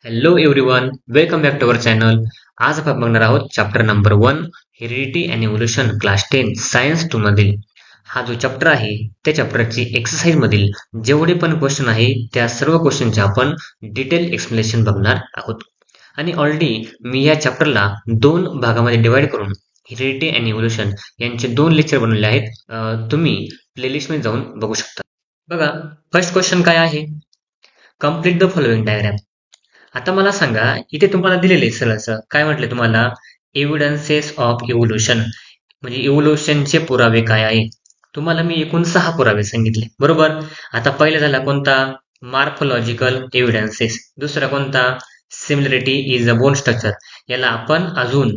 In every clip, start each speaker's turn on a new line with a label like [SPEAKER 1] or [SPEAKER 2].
[SPEAKER 1] Hello everyone, welcome back to our channel. आज आपण बघणार आहोत chapter number 1 heredity and evolution class 10 science 2 मधील हा जो चॅप्टर आहे त्या चॅप्टरची एक्सरसाइज मधील जेवढे पण क्वेश्चन आहे त्या सर्व क्वेश्चनचे आपण डिटेल एक्सप्लेनेशन बघणार आहोत. आणि ऑलरेडी मी या चॅप्टरला दोन भागामध्ये डिवाइड करून हेरिडिटी अँड इव्होल्यूशन यांचे दोन लेक्चर बनवले आहेत. तुम्ही प्लेलिस्ट मध्ये जाऊन बघू शकता. बघा, फर्स्ट क्वेश्चन काय आहे? Complete the following diagram. आता मला सांगा, इथे तुम्हाला दिलेले सरळ असं काय म्हटले तुम्हाला? एव्हिडन्सेस ऑफ इव्होल्यूशन, म्हणजे इव्होल्यूशनचे पुरावे काय आहे. तुम्हाला मी एकूण 6 पुरावे सांगितले, बरोबर. आता पहिला झाला कोणता? Morphological evidences. दुसरा कोणता? Similarity is a bone structure. याला आपण अजून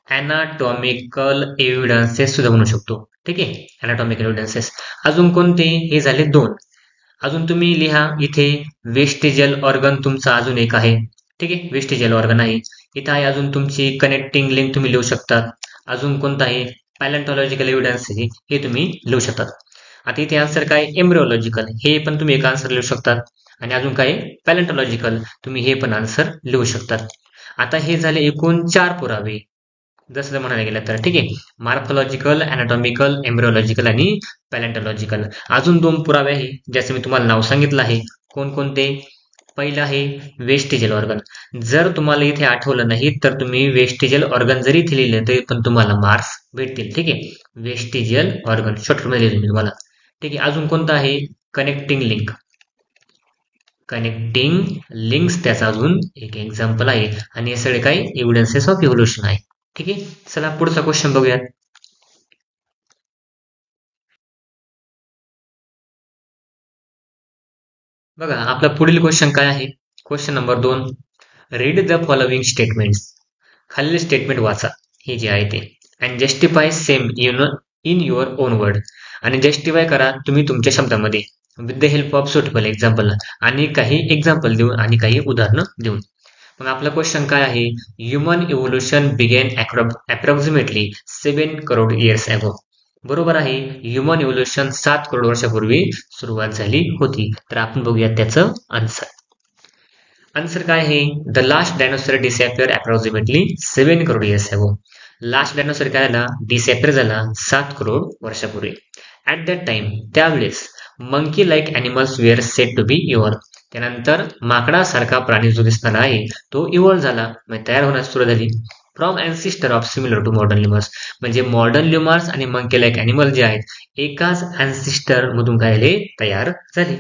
[SPEAKER 1] अनाटॉमिकल एव्हिडन्सेस सुद्धा म्हणू शकतो. ठीक आहे, अनाटॉमिकल एव्हिडन्सेस. अजून कोणते? हे झाले 2. अजून तुम्ही लिहा इथे वेस्टिजियल ऑर्गन तुमचा अजून एक आहे. ठीक आहे, वेस्टिजियल ऑर्गन आहे. इथे आहे अजून तुमची कनेक्टिंग लिंक तुम्ही लिहू शकता. अजून कोणता आहे? पॅलेंटॉलॉजिकल एव्हिडन्स हे तुम्ही लिहू शकतात. आता इथे आन्सर काय? एम्ब्रिओलॉजिकल, हे पण तुम्ही एक आन्सर लिहू शकतात. आणि अजून काय? पॅलेंटॉलॉजिकल, तुम्ही हे पण आन्सर लिहू शकतात. आता हे झाले एकूण 4 पुरावे जसं म्हणायला गेलं तर. ठीक आहे, मॉर्फोलॉजिकल, अनाटॉमिकल, एम्ब्रिओलॉजिकल आणि पॅलेंटॉलॉजिकल. अजून 2 पुरावे आहे ज्याचे मी तुम्हाला नाव सांगितलं आहे. कोणकोणते? पहिलं आहे वेस्टिजियल ऑर्गन. जर तुम्हाला इथे आठवलं नाही तर तुम्ही वेस्टिजियल ऑर्गन जरी इथे लिहिले तरी पण तुम्हाला मार्क्स भेटतील. ठीक आहे, वेस्टिजियल ऑर्गन शॉर्ट मध्ये लिहिले मी तुम्हाला. ठीक आहे, अजून कोणतं आहे? Connecting link. कनेक्टिंग लिंक्स त्याचा अजून एक एक्झाम्पल आहे. आणि हे सगळे काय? एव्हिडन्सेस ऑफ इव्होल्यूशन आहे. ठीक आहे, चला पुढचा क्वेश्चन बघूयात. बघा, आपला पुढील क्वेश्चन काय आहे? Question number 2. Read the following statements. खालील स्टेटमेंट वाचा, हे जे आहे ते. And justify same in your on word. आणि जस्टिफाय करा तुम्ही तुमच्या शब्दामध्ये with the help of suitable example. आणि काही एक्झाम्पल देऊन आणि काही उदाहरणं देऊन. मग आपला क्वेश्चन काय आहे? Human evolution began approximately 7 crore years ago. बरोबर आहे, ह्युमन इव्होल्यूशन 7 करोड वर्षापूर्वी सुरुवात झाली होती. तर आपण बघूया त्याचं आन्सर. आन्सर काय आहे? The last dinosaur disappear approximately 7 crore years ago. Last dinosaur काय झाला? डिसअपियर झाला 7 करोड वर्षापूर्वी. ऍट दॅट टाइम, त्यावेळेस monkey like animals were said to be evolve. त्यानंतर माकडासारखा प्राणी जो दिसणार आहे तो इव्हॉल्व झाला, म्हणजे तयार होण्यास सुरू झाली. From ancestor of similar to modern lemurs. म्हणजे मॉडर्न ल्युमर्स आणि मंकी लाईक अॅनिमल जे आहेत एकाच अँसिस्टर मधून काय तयार झाले.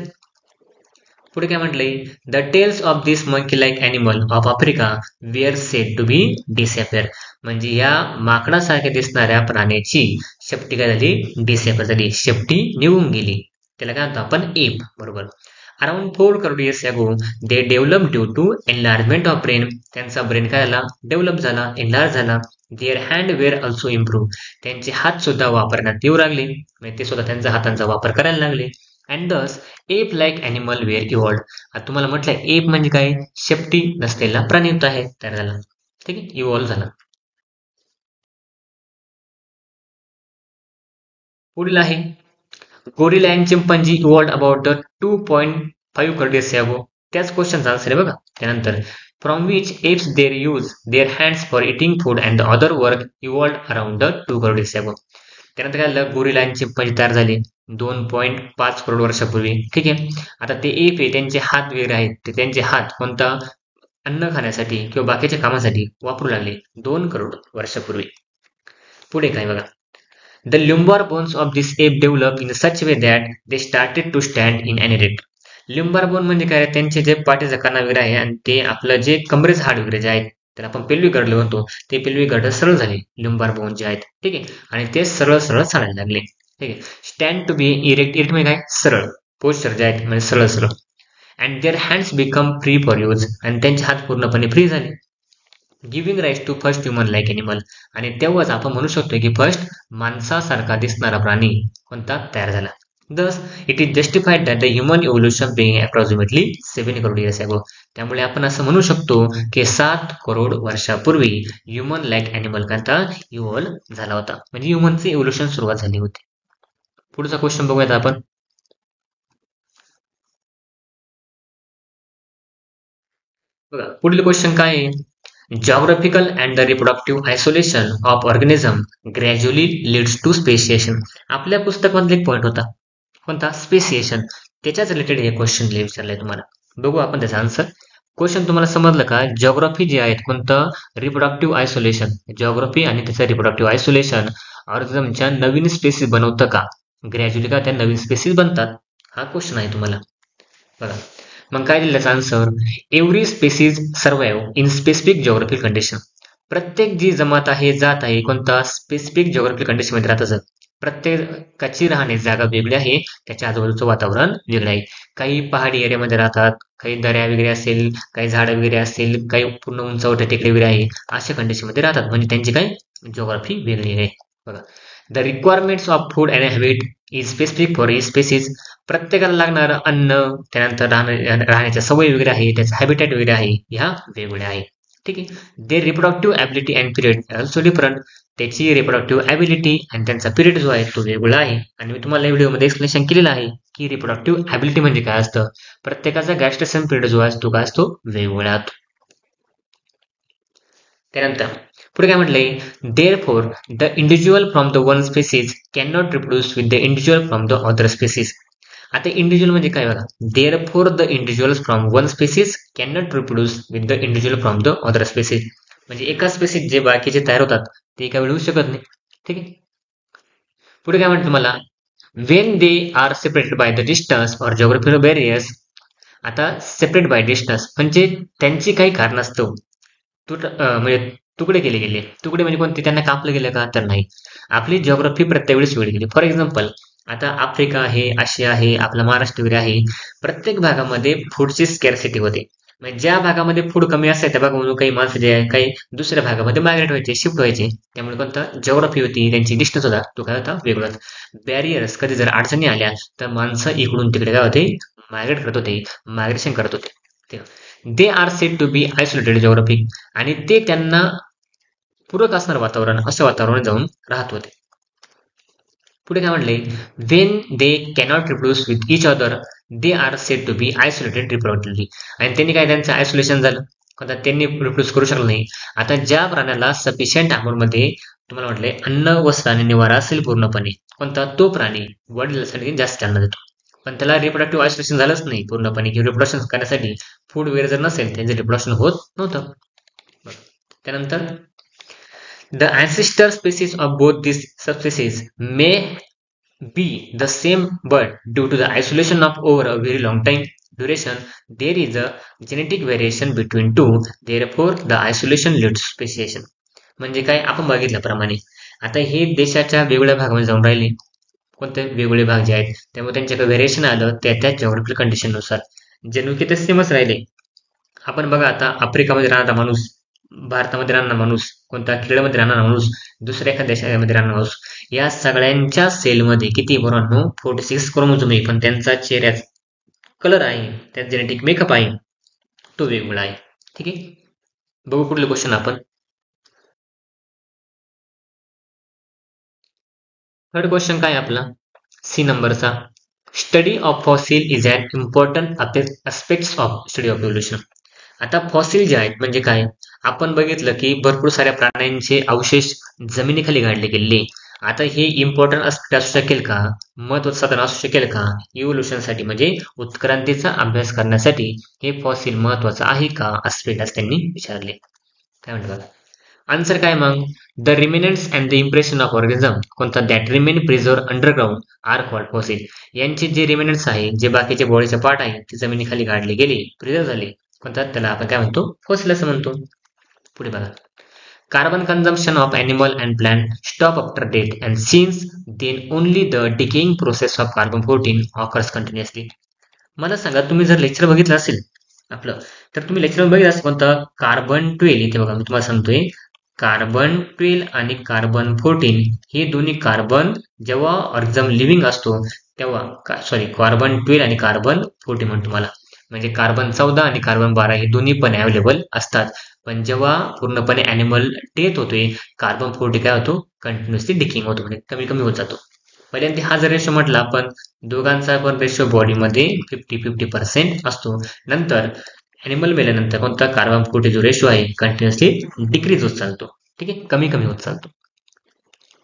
[SPEAKER 1] पुढे काय म्हटलंय? The tails of this monkey like animal of Africa were said to be disappear. म्हणजे या माकडासारख्या दिसणाऱ्या प्राण्याची शेपटी काय झाली? डिसअपियर झाली, शेपटी निघून गेली. त्याला काय म्हणतो आपण? एप. बरोबर. Around 4 crore years ago they develop due to enlargement of brain. त्यांचा ब्रेन काय झाला? डेव्हलप झाला, एनलार्ज झाला. Their hand were also improve. त्यांचे हात सुद्धा वापरण्यात येऊ लागले, म्हणजे ते सुद्धा त्यांचा हातांचा वापर करायला लागले. And thus ape like animal were evolved. आता तुम्हाला म्हटलंय एप म्हणजे काय? शेपटी नसलेला प्राणी आहे, तयार झाला. ठीक आहे, इव्हॉल्व झाला. पुढील आहे gorilla and chimpanzee evolved about the 2.5 crore years ago. त्याच क्वेश्चनचा आन्सर आहे बघा. त्यानंतर from which apes their use their hands for eating food and the other work evolved around the 2 crore years ago. त्यानंतर काय झालं? गोरिला अँड चिंपंजी तयार झाले 2.5 करोड वर्षापूर्वी. ठीक आहे, आता ते एप आहे त्यांचे हात वगैरे आहेत, ते त्यांचे हात कोणता? अन्न खाण्यासाठी किंवा बाकीच्या कामासाठी वापरू लागले 2 करोड वर्षापूर्वी. पुढे काय बघा? The lumbar bones of this ape developed in such a way that they started to stand in an erect. Lumbar bone म्हणजे काय? त्यांचे जे पाठीचा कणा वगैरे आहे आणि ते आपलं जे कमरेचं हाड वगैरे जे आहे तर आपण पेल्विक गर्डल म्हणतो, ते पेल्विक गर्डल सरळ झाले लिंबार बोन जे आहेत. ठीक आहे, आणि ते सरळ सरळ चालायला लागले. ठीक आहे, stand to be erect. Erect म्हणजे काय? सरळ. पोस्चर जे आहेत म्हणजे सरळ सरळ. And their hands become free for use. आणि त्यांचे हात पूर्णपणे फ्री झाले. Giving rise to first human like animal. आणि तेव्हाच आपण म्हणू शकतो की फर्स्ट माणसासारखा दिसणारा प्राणी कोणता तयार झाला. Thus it is justified that the human evolution being approximately 7 crore years ago. त्यामुळे आपण असं म्हणू शकतो की 7 करोड वर्षापूर्वी ह्युमन लाईक अॅनिमल कोणता इव्हॉल्व झाला होता, म्हणजे ह्युमनचे इव्होल्यूशन सुरुवात झाली होती. पुढचा क्वेश्चन बघूयात आपण. बघा पुढील क्वेश्चन काय आहे, Geographical and the reproductive isolation of organism gradually leads to speciation. आपल्या पुस्तकामधला एक पॉइंट होता कोणता, स्पेसिएशन, त्याच्याच रिलेटेड हे क्वेश्चन विचारलंय तुम्हाला. बघू आपण त्याचा आन्सर. क्वेश्चन तुम्हाला समजलं का, जिओग्राफी जे आहे कोणतं, रिप्रोडक्टिव्ह आयसोलेशन, जिओग्राफी आणि त्याचं रिप्रोडक्टिव्ह आयसोलेशन ऑर्गनिझमच्या नवीन स्पेसिस बनवतं का, ग्रॅज्युअली का त्या नवीन स्पेसिस बनतात, हा क्वेश्चन आहे तुम्हाला. बघा मग काय दिलं answer, every species survive in specific geographical condition. प्रत्येक जी जमात आहे, जात आहे, कोणता स्पेसिफिक जिओग्राफिकल कंडिशन मध्ये राहत असत. प्रत्येकाची राहण्याची जागा वेगळी आहे, त्याच्या आजूबाजूचं वातावरण वेगळं आहे. काही पहाडी एरियामध्ये राहतात, काही दऱ्या वगैरे असेल, काही झाडं वगैरे असतील, काही पूर्ण उंचावट्या टेकडी वगैरे आहे, अशा कंडिशन मध्ये राहतात, म्हणजे त्यांची काही जिओग्राफी वेगळी आहे. बघा, the requirements of food and habit is specific for each species. प्रत्येकाला लागणारं अन्न, त्यानंतर राहण्याच्या सवयी वगैरे आहे, त्याचं हॅबिटॅट वगैरे आहे, ह्या वेगवेगळ्या आहे. ठीक आहे. They reproductive ability and period also different. त्याची रिप्रोडक्टिव्ह ॲबिलिटी आणि त्यांचा पिरियड जो आहे तो वेगळा आहे. आणि मी तुम्हाला या व्हिडिओमध्ये एक्सप्लेनेशन केलेलं आहे की रिप्रोडक्टिव्ह ॲबिलिटी म्हणजे काय असतं. प्रत्येकाचा गॅस्ट्रेशन पिरियड जो असतो काय असतो, वेगवेगळा. त्यानंतर पुढे काय म्हटलंय, therefore the individual from the one species can not reproduce with the individual from the other species. आता इंडिव्हिज्युअल म्हणजे काय बघा, therefore the individual from one species can not reproduce with the individual from the other species. म्हणजे एका spaces जे बाकीचे तयार होतात ते एका वेळी होऊ शकत नाही. ठीक आहे. पुढे काय म्हणतो मला, when they are separated by the distance or geographical barriers. आता सेपरेट बाय डिस्टन्स म्हणजे त्यांची काही कारणास्तव म्हणजे तुकडे केले गेले. तुकडे म्हणजे कोणते, त्यांना कापलं गेलं का, तर नाही. आपली जिओग्राफी प्रत्येक वेळेस वेगळी गेली. फॉर एक्झाम्पल आता आफ्रिका आहे, आशिया आहे, आपला महाराष्ट्र वगैरे आहे, प्रत्येक भागामध्ये फूडची स्कॅरसिटी होते. म्हणजे ज्या भागामध्ये फूड कमी असायच्या त्या भागामधून काही माणसं जे आहे काही दुसऱ्या भागामध्ये मायग्रेट व्हायचे, शिफ्ट व्हायचे. त्यामुळे कोणता जिओग्राफी होती, त्यांची डिस्टन्स होता तो काय होता, वेगळाच. बॅरियर्स, कधी जर अडचणी आल्या तर माणसं इकडून तिकडे काय होते, मायग्रेट करत होते, मायग्रेशन करत होते. They are said to be isolated geographic. आणि ते त्यांना पूरक असणार वातावरण, असं वातावरण जाऊन राहत होते. पुढे काय म्हणले, when they cannot reproduce with each other they are said to be isolated reproductively. आणि त्यांनी काय, त्यांचं आयसोलेशन झालं, आता त्यांनी रिप्रोड्यूस करू शकलं नाही. आता ज्या प्राण्याला सफिशियंट अमाऊंटमध्ये तुम्हाला म्हटले अन्न, वस्त्र आणि निवारा असेल पूर्णपणे, कोणता, तो प्राणी वडिलांसाठी जास्त अन्न देतो. पण त्याला रिप्रोडक्टिव्ह आयसोलेशन झालंच नाही पूर्णपणे, की रिप्रोडक्शन करण्यासाठी फूड वगैरे जर नसेल त्यांचं रिप्रोडक्शन होत नव्हतं. त्यानंतर the ancestor species of both these subspecies may be the same, but due to the isolation of over a very long time duration, there is a genetic variation between two. Therefore, the isolation leads to speciation. म्हणजे काय, आपण बघितल्याप्रमाणे आता हे देशाच्या वेगवेगळ्या भागामध्ये जाऊन राहिले, कोणते वेगवेगळे भाग जे आहेत, त्यामुळे त्यांच्याकडे व्हेरिएशन आलं त्या जिओग्राफिकल कंडिशन नुसार. जणू ते सेमच राहिले. आपण बघा आता आफ्रिकामध्ये राहणारा माणूस, भारतामध्ये राहणारा माणूस, कोणत्या केरळमध्ये राहणारा माणूस, दुसऱ्या एखाद्या देशामध्ये राहणारा माणूस, या सगळ्यांच्या सेलमध्ये किती बरोबर 46 क्रोमोझोम आहे, पण त्यांचा चेहऱ्याचा कलर आहे, त्यात जेनेटिक मेकअप आहे, तो वेगवेगळा आहे. ठीक आहे. बघू पुढलं क्वेश्चन आपण. थर्ड क्वेश्चन काय आपला, सी नंबरचा, study of fossil is an important aspects of study of evolution. आता फॉसिल जे आहेत म्हणजे काय, आपण बघितलं की भरपूर साऱ्या प्राण्यांचे अवशेष जमिनीखाली गाडले गेले. आता हे इम्पॉर्टंट अस्पेक्ट असू शकेल का, महत्वाचं साधन असू शकेल का इव्होल्युशनसाठी, म्हणजे उत्क्रांतीचा अभ्यास करण्यासाठी हे फॉसिल महत्वाचं आहे का, अस्पेक्ट असं त्यांनी विचारले. काय म्हणतात आन्सर काय मग, the remnants and the impression of organism, कोणता, that remain preserve underground are called fossil. यांचे जे रिमेनंट्स आहे, जे बाकीचे बॉडीचे पार्ट आहे ते जमिनीखाली गाडले गेले, प्रिझर्व झाले, कोणता, त्याला आपण काय म्हणतो, फॉसिल असं म्हणतो. पुढे बघा, carbon consumption of animal and plant stop after death and since then only the decaying process of carbon 14 occurs continuously. मला सांगा, तुम्ही जर लेक्चर बघितलं असेल आपलं, तर तुम्ही लेक्चर बघितलं असेल कोणतं, कार्बन 12. इथे बघा मी तुम्हाला सांगतोय, कार्बन 12 आणि कार्बन 14 हे दोन्ही कार्बन जेव्हा ऑर्गॅनिझम लिव्हिंग असतो तेव्हा, कार्बन 12 आणि कार्बन 14 म्हणतो तुम्हाला, म्हणजे कार्बन 14 आणि कार्बन 12 हे दोन्ही पण अवेलेबल असतात. पण जेव्हा पूर्णपणे ॲनिमल डेथ होतोय, कार्बन 40 काय होतो, कंटिन्युअसली डिकिंग होतो, म्हणजे कमी कमी होत जातो. पहिल्यांदा हा जर रेशो म्हटला आपण, दोघांचा पण रेशो बॉडीमध्ये 50-50% असतो. नंतर ॲनिमल मेल्यानंतर कोणता कार्बन 14 जो रेशो आहे कंटिन्युअसली डिक्रीज होत चालतो. ठीक आहे, कमी कमी होत चालतो.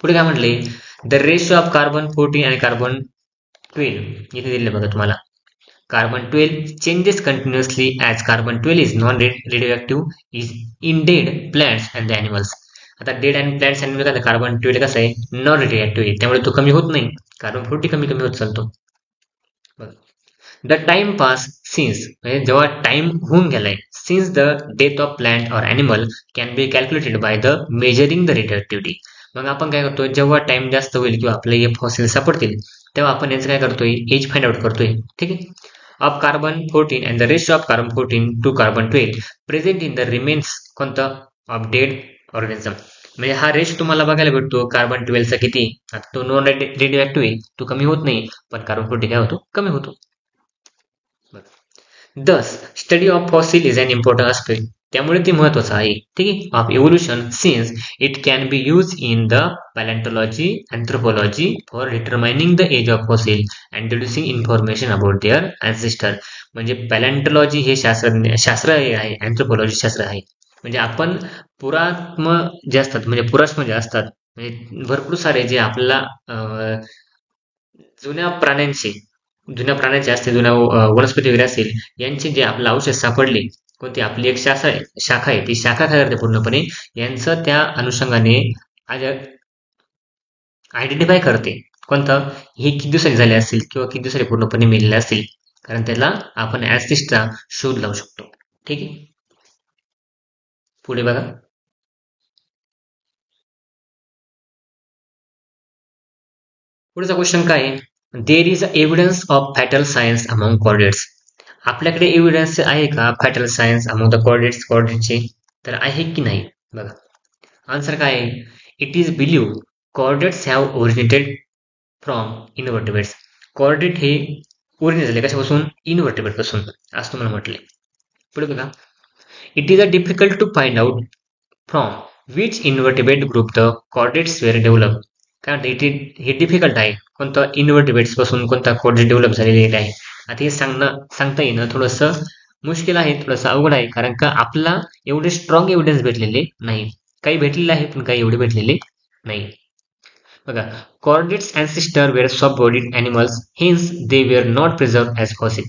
[SPEAKER 1] पुढे काय म्हटले, द रेशो ऑफ कार्बन 14 आणि कार्बन 12 इथे दिले बघा तुम्हाला. Carbon 12 changes continuously as carbon 12 is non-radioactive is in dead plants and the animals. आता डेड आणि प्लॅन्ट्स अॅनिमल काय कार्बन 12 कसं आहे नॉन रेडिएक्टिव्ह आहे, त्यामुळे तो कमी होत नाही. कार्बन 14 कमी कमी होत चालतो. द टाइम पास सिन्स म्हणजे जेव्हा टाइम होऊन गेलाय, since the death of plant or animal can be calculated by the measuring the radioactivity. मग आपण काय करतो, जेव्हा टाइम जास्त होईल किंवा आपले हे फॉसिल सापडतील तेव्हा आपण याचं काय करतोय, एज फाइंड आउट करतोय. ठीक आहे, of carbon 14 and the ratio of carbon 14 to carbon 12 present in the remains कोणता of dead organism. म्हणजे हा रेश तुम्हाला बघायला भेटतो कार्बन 12 चा किती, आता तो नॉन रेडिओएक्टिव्ह आहे, तो कमी होत नाही, पण कार्बन 14 काय होतो, कमी होतो. Thus study of fossil is an important aspect. त्यामुळे ते महत्वाचं आहे. ठीक आहे, of evolution since it can be use in the palaeontology anthropology for determining the age of fossil and deducing information about their ancestor. म्हणजे palaeontology हे शास्त्र आहे, अँथ्रोपॉलॉजी शास्त्र आहे. म्हणजे आपण पुरात्म जे असतात म्हणजे पुराश्म जे असतात म्हणजे भरपूर सारे जे आपल्याला जुन्या प्राण्यांचे असतील, जुन्या वनस्पती वगैरे असेल, यांचे जे आपलं अवशेष सापडले, कोणती आपली एक शाखा आहे, ती शाखा काय करते पूर्णपणे यांचं त्या अनुषंगाने आयडेंटिफाय करते कोणतं हे किती दिवसांनी झाले असतील किंवा किती दिवसांनी पूर्णपणे मेलेले असतील, कारण त्याला आपण ऍसिस्टचा शोध लावू शकतो. ठीक आहे, पुढे बघा. पुढचा क्वेश्चन काय आहे, there is evidence of fatal science among chordates. आपल्याकडे एव्हिडन्स आहे का फॅटल सायन्स अमॉंग द कॉर्डेट्सचे, तर आहे की नाही बघा. आन्सर काय आहे, it is believe chordates have originated from invertebrates. Chordate हे ओरिजिनेट झाले कशापासून, इनव्हर्टेब्रेट पासून, असं तुम्हाला म्हटले. पुढे बघा, it is a difficult to find out from which invertebrate group the chordates were develop. काय म्हणते, हे डिफिकल्ट आहे, कोणतं इनव्हर्टेब्रेट्स पासून कोणता कॉर्डेट डेव्हलप झालेले आहे. आता हे सांगता येणं थोडंसं मुश्किल आहे, थोडंसं अवघड आहे, कारण का आपला एवढे स्ट्रॉंग एव्हिडन्स भेटलेले नाही. काही भेटलेले आहे पण काही एवढे भेटलेले नाही. बघा, chordates ancestor were soft bodied animals, hence they were not preserved as fossil.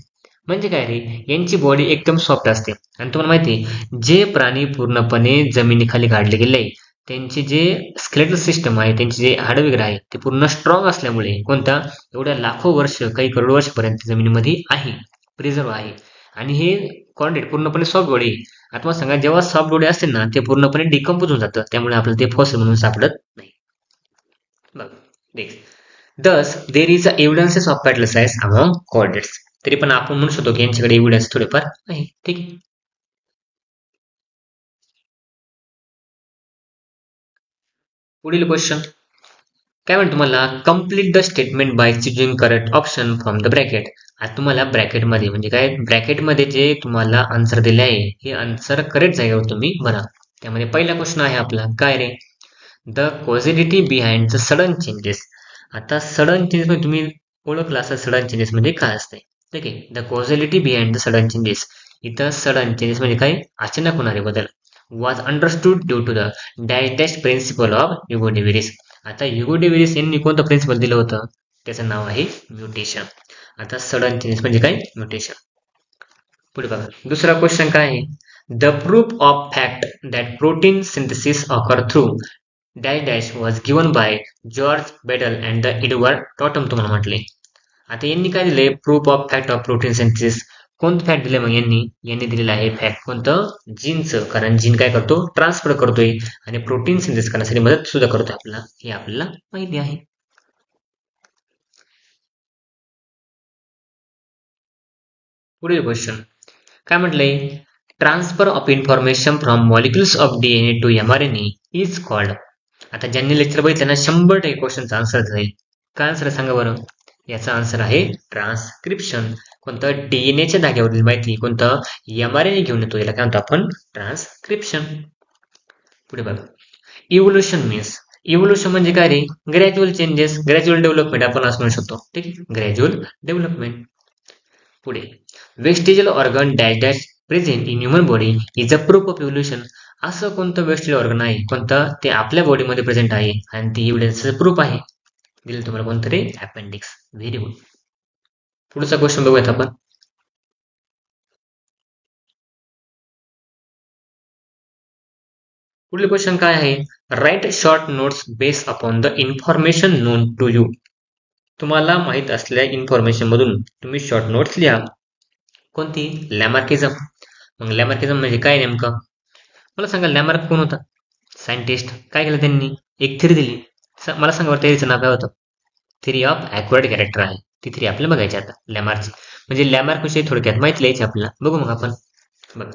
[SPEAKER 1] म्हणजे काय रे, यांची बॉडी एकदम सॉफ्ट असते आणि तुम्हाला माहिती आहे जे प्राणी पूर्णपणे जमिनीखाली गाडले गेले त्यांचे जे स्केलेटल सिस्टम आहे, त्यांचे जे हाड वगैरे आहे ते पूर्ण स्ट्रॉंग असल्यामुळे कोणता एवढ्या लाखो वर्ष काही करोड वर्षपर्यंत जमिनीमध्ये आहे, प्रिझर्व आहे. आणि हे कॉर्डेट पूर्णपणे सॉफ्ट बॉडी. आता मला सांगा, जेव्हा सॉफ्ट बॉडी असते ना ते पूर्णपणे डिकम्पोज होऊन जातं, त्यामुळे आपल्याला ते फॉसिल म्हणून सापडत नाही. बघ नेक्स्ट, दस there is a evidences of fatal science among chordates. तरी पण आपण म्हणू शकतो की यांच्याकडे एव्हिडन्स थोडेफार आहे. ठीक आहे, पुढील क्वेश्चन काय म्हणतो तुम्हाला, complete the statement by choosing correct option from the bracket. आता तुम्हाला ब्रॅकेटमध्ये म्हणजे काय, ब्रॅकेटमध्ये जे तुम्हाला आन्सर दिले आहे हे आन्सर करेक्ट जागेवर तुम्ही भरा. त्यामध्ये पहिला क्वेश्चन आहे आपला काय रे, the causality behind the sudden changes. आता सडन चेंजेस म्हणजे तुम्ही ओळखला असं सडन चेंजेस म्हणजे काय असते. ठीक आहे, the causality behind the sudden changes. इथं सडन चेंजेस म्हणजे काय, अचानक होणारे बदल. was understood due to the dash principle of Hugo de Vries. आता ह्युगो डे व्हिरिस यांनी कोणतं प्रिन्सिपल दिलं होतं, त्याचं नाव आहे म्युटेशन. आता सडन चेंजेस म्हणजे काय, म्युटेशन. पुढे बघा, दुसरा क्वेश्चन काय आहे, the proof of fact that protein synthesis occur through dash dash was given by George Beadle and the Edward Tatum तुम्हाला म्हटले. आता यांनी काय दिले, proof of fact of protein synthesis. कोणतं फॅक्ट दिले मग यांनी दिलेलं आहे फॅक्ट कोणतं, जीनचं. कारण जीन काय करतो, ट्रान्सफर करतोय आणि प्रोटीन सिंथेसिस करण्यासाठी मदत सुद्धा करतोय आपल्याला, हे आपल्याला माहिती आहे. पुढील क्वेश्चन काय म्हटलंय, transfer of information from molecules of DNA to mRNA is called. आता ज्यांनी लेक्चर बघितलं ना 100% क्वेश्चनचा आन्सर जाईल. काय आन्सर सांगा बरं, याचा आन्सर आहे ट्रान्सक्रिप्शन. कोणतं, डीएनएच्या जागेवरील माहिती कोणतं एमआरएनए घेऊन येतो, याला काय म्हणतो आपण, ट्रान्सक्रिप्शन. पुढे बघा, इव्होल्युशन मीन्स. इव्होल्युशन म्हणजे काय रे, ग्रॅज्युअल चेंजेस, ग्रॅज्युअल डेव्हलपमेंट आपण असं म्हणू शकतो. ठीक आहे, ग्रॅज्युअल डेव्हलपमेंट. पुढे, vestigial organ dash dash present in human body is a proof of evolution. असं कोणतं वेस्टर्न ऑर्गन आहे, कोणतं ते आपल्या बॉडीमध्ये प्रेझेंट आहे आणि ती एव्हिडन्सचं प्रूफ आहे. दिलं तुम्हाला कोणतरी अपेंडिक्स. Very good. पुढचा क्वेश्चन बघूयात आपण. पुढील क्वेश्चन काय आहे? Write short notes base upon the information known to you. तुम्हाला माहित असलेल्या इन्फॉर्मेशन मधून तुम्ही शॉर्ट नोट्स लिहा. कोणती? लॅमार्किझम. मग लॅमार्किझम म्हणजे काय नेमकं? मला सांगा, लॅमार्क कोण होता? सायंटिस्ट. काय केलं त्यांनी? एक थेरी दिली. मला सांगा बरं, थेरीचं नाव काय होतं? थेरी ऑफ ॲक्वायर्ड कॅरेक्टर आहे. ती थेरी आपल्याला बघायची आता लॅमार्कची. म्हणजे लॅमार्क विषयी थोडक्यात माहिती लिहायची आपल्याला. बघू मग आपण. बघ,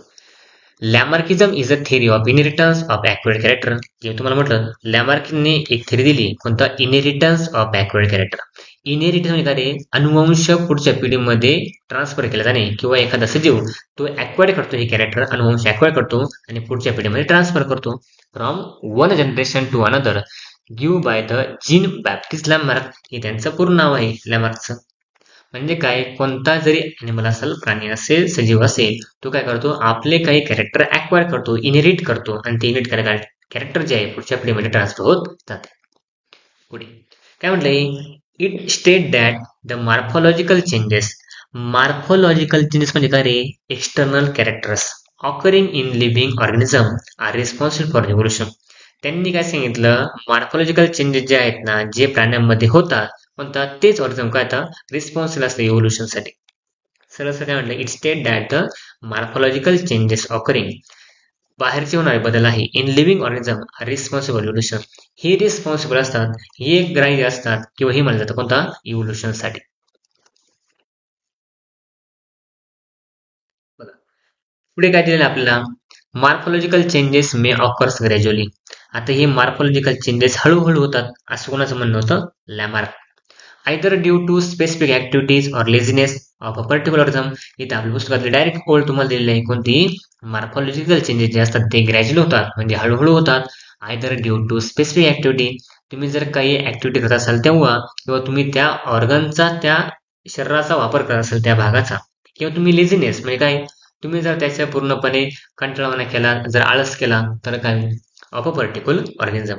[SPEAKER 1] Lamarckism is a theory of inheritance of acquired character. जे तुम्हाला म्हटलं, लॅमार्कने एक थेरी दिली. कोणता? Inheritance of acquired character. Inheritance म्हणजे काय? अनुवंश पुढच्या पिढीमध्ये ट्रान्सफर केला जाणे, किंवा एखादा सजीव तो ॲक्वायर्ड करतो, हे कॅरेक्टर अनुवंश ॲक्वायर्ड करतो आणि पुढच्या पिढीमध्ये ट्रान्सफर करतो. From one generation to another give by the Jean Baptiste Lamarck. हे त्यांचं पूर्ण नाव आहे लॅमार्कचं. म्हणजे काय? कोणता जरी ॲनिमल असेल, प्राणी असेल, सजीव असेल, तो काय करतो? आपले काही कॅरेक्टर ॲक्वायर करतो, इनहेरिट करतो आणि ते इनहेरिट कॅरेक्टर जे आहे पुढच्या पिढीमध्ये ट्रान्सफर होत जाते. पुढे काय म्हटलंय? It state that the morphological changes. Morphological changes म्हणजे काय रे? External characters occurring in living organism are responsible for evolution. त्यांनी काय सांगितलं? मॉर्फॉलॉजिकल चेंजेस जे आहेत ना, जे प्राण्यांमध्ये होतात, कोणता? तेच ऑर्गॅनिझम काय आता रिस्पॉन्सिबल असतं इव्होल्युशनसाठी. सरळ काय म्हटलं? It state that the morphological changes occurring, बाहेरचे होणारे बदल आहे, in living organism are responsible evolution. हे रिस्पॉन्सिबल असतात, हे ग्राह्य असतात, किंवा हे म्हणलं जातं कोणता? इव्होल्युशनसाठी. पुढे काय दिलेलं आपल्याला? मॉर्फॉलॉजिकल चेंजेस मे ऑकर्स ग्रॅज्युअली. आता हे मॉर्फॉलॉजिकल चेंजेस हळूहळू होतात, असं कोणाचं म्हणणं होतं? Lamarck. Either due to specific activities or laziness of a particular organism. इथे आपल्या पुस्तकातले डायरेक्ट ओळ तुम्हाला दिलेली आहे. कोणती? मॉर्फॉलॉजिकल चेंजेस जे असतात ते ग्रॅज्युअली होतात, म्हणजे हळूहळू होतात. Either due to specific activity, तुम्ही जर काही ऍक्टिव्हिटी करत असाल तेव्हा, किंवा तुम्ही त्या ऑर्गनचा, त्या शरीराचा वापर करत असाल त्या भागाचा, किंवा तुम्ही लेझीनेस म्हणजे काय? तुम्ही जर त्याच्या पूर्णपणे कंटाळवाणा केला, जर आळस केला, तर काय? Of a particular organism.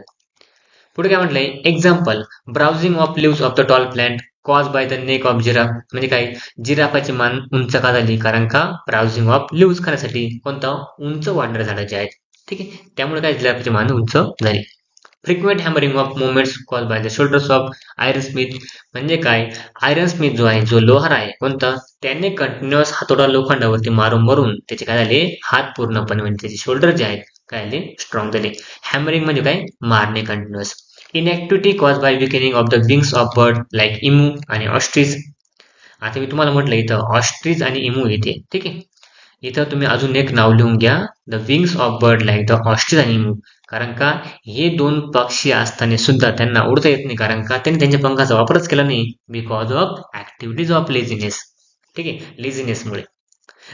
[SPEAKER 1] पुढे काय म्हटलंय? Example, browsing of leaves of the tall plant cause by the neck of giraffe. म्हणजे काय? जिराफाची मान उंच का झाली? कारण का? ब्राउझिंग ऑफ लिव्स खाण्यासाठी. कोणता? उंच वाढणाऱ्या झाडाचे आहेत. ठीक आहे, त्यामुळे काय? जिराफाची मान उंच झाली. Frequent hammering of movements cause by the shoulders of iron Smith. म्हणजे काय? आयरन स्मिथ जो आहे, जो लोहार आहे, कोणता? त्याने कंटिन्युअस हातोडा लोखंडावरती मारून मारून त्याचे काय झाले? हात पूर्णपणे, म्हणजे त्याचे शोल्डर जे आहेत काय झाले? स्ट्रॉंग झाले. हॅमरिंग म्हणजे काय? मारणे continuous. Inactivity cause by weakening of the wings of bird like emu आणि ऑस्ट्रिच. आता मी तुम्हाला म्हटलं इथं ऑस्ट्रिच आणि इमू येते. ठीक आहे, इथं तुम्ही अजून एक नाव लिहून घ्या, the wings of bird like the ostrich आणि इमू. कारण का? हे दोन पक्षी असताना सुद्धा त्यांना उडता येत नाही, कारण का? त्यांनी त्यांच्या पंखाचा वापरच केला नाही, because of activities of laziness. ठीक आहे, लेझीनेसमुळे.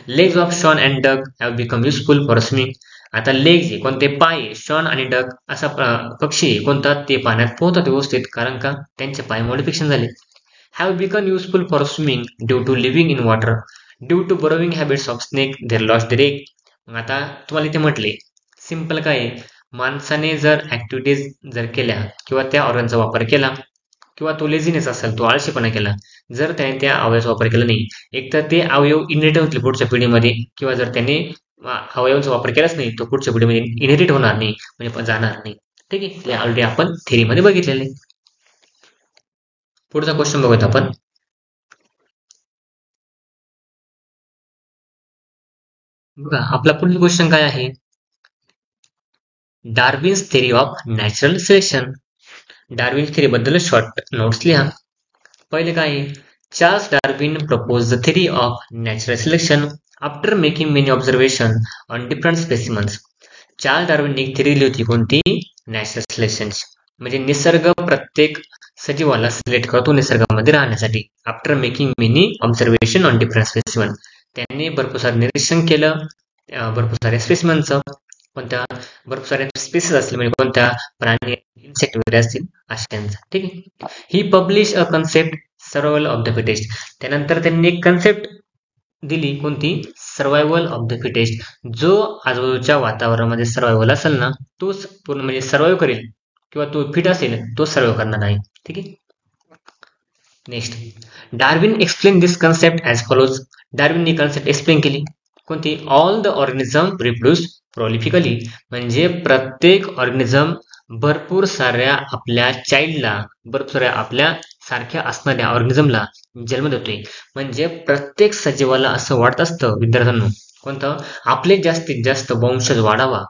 [SPEAKER 1] Legs of swan and duck have become useful for swimming. आता लेग्स कोणते? पाय. शॉन आणि डक असा पक्षी कोणता? ते पाण्यात पोहतात व्यवस्थित, कारण का? त्यांचे पाय मॉडिफिकेशन झाले. Have become useful for swimming due to living in water. Due to burrowing habits of snake their lost their egg. मग आता तुम्हाला इथे म्हटले, सिम्पल काय आहे? माणसाने जर ऍक्टिव्हिटीज जर केल्या, किंवा त्या ऑर्गनचा वापर केला, किंवा तो लेझीनेस असेल, तो आळशीपणा केला, जर त्याने त्या अवयवाचा वापर केला नाही, एक तर ते अवयव इनहेरिट होतील पुढच्या पिढीमध्ये, किंवा जर त्याने अवयवांचा वापर केलाच नाही, तो पुढच्या पिढीमध्ये इनहेरिट होणार नाही, म्हणजे जाणार नाही. ठीक आहे, ते ऑलरेडी आपण थेरीमध्ये बघितलेले. पुढचा क्वेश्चन बघूयात आपण. बघा, आपला पुढील क्वेश्चन काय आहे? Darwin's theory of natural selection. Darwin theory बद्दल शॉर्ट नोट्स लिहा. पहिले काय आहे? Charles Darwin propose the theory of natural selection after making many observation on different specimens. Charles डार्विनने एक थेरी दिली होती, कोणती? Natural selection. म्हणजे निसर्ग प्रत्येक सजीवाला सिलेक्ट करतो निसर्गामध्ये राहण्यासाठी. After making many observation on different specimen, त्यांनी भरपूर सारे निरीक्षण केलं, भरपूर साऱ्या स्पेसिमनचं. कोणत्या? भरपूर साऱ्या स्पेसिस असले, म्हणजे कोणत्या? प्राणी, इन्सेक्ट वगैरे असतील अशांचा. ठीक आहे. He publish a concept survival of the fittest. त्यानंतर त्यांनी एक कन्सेप्ट दिली कोणती? Survival of the fittest. जो आजूबाजूच्या वातावरणामध्ये सर्वायवल असेल ना, तोच पूर्ण म्हणजे सर्वाईव्ह करेल किंवा तो फिट असेल तो सर्वाईव्ह करणार आहे. ठीक आहे. Next, Darwin explain this concept as follows. डार्विनने कन्सेप्ट एक्सप्लेन केली कोणती? All the organism reproduce prolifically. म्हणजे प्रत्येक ऑर्गॅनिझम भरपूर साऱ्या आपल्या चाइल्डला, भरपूर साऱ्या आपल्या सारख्या असणाऱ्या ऑर्गॅनिझमला जन्म देतोय. म्हणजे प्रत्येक सजीवाला असं वाटत असतं विद्यार्थ्यांनो, कोणतं? आपले जास्तीत जास्त वंशज वाढावा.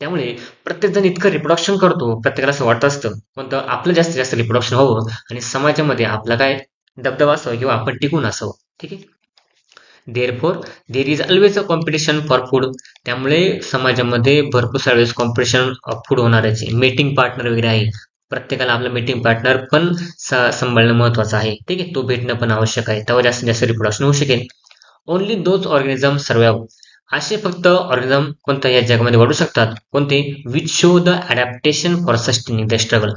[SPEAKER 1] त्यामुळे प्रत्येक जण इतकं रिप्रोडक्शन करतो, प्रत्येकाला असं वाटत असतं कोणतं? आपलं जास्तीत जास्त रिप्रोडक्शन व्हावं आणि समाजामध्ये आपला काय दबदबा असावं किंवा आपण टिकून असावं. ठीक आहे. Therefore there is always a competition for food. त्यामुळे समाजामध्ये भरपूर साऱ्या वेळेस कॉम्पिटिशन फूड होणारच. मेटिंग पार्टनर वगैरे आहे. प्रत्येकाला आपला मेटिंग पार्टनर पण सांभाळणं महत्वाचं आहे. ठीक आहे. तो भेटणं पण आवश्यक आहे. तेव्हा जास्तीत जास्त रिप्रोडक्शन होऊ शकेल. Only those organism survive. असे फक्त ऑर्गॅनिझम कोणत्या या जगामध्ये वाढू शकतात कोणते? Which show the adaptation for sustaining the struggle.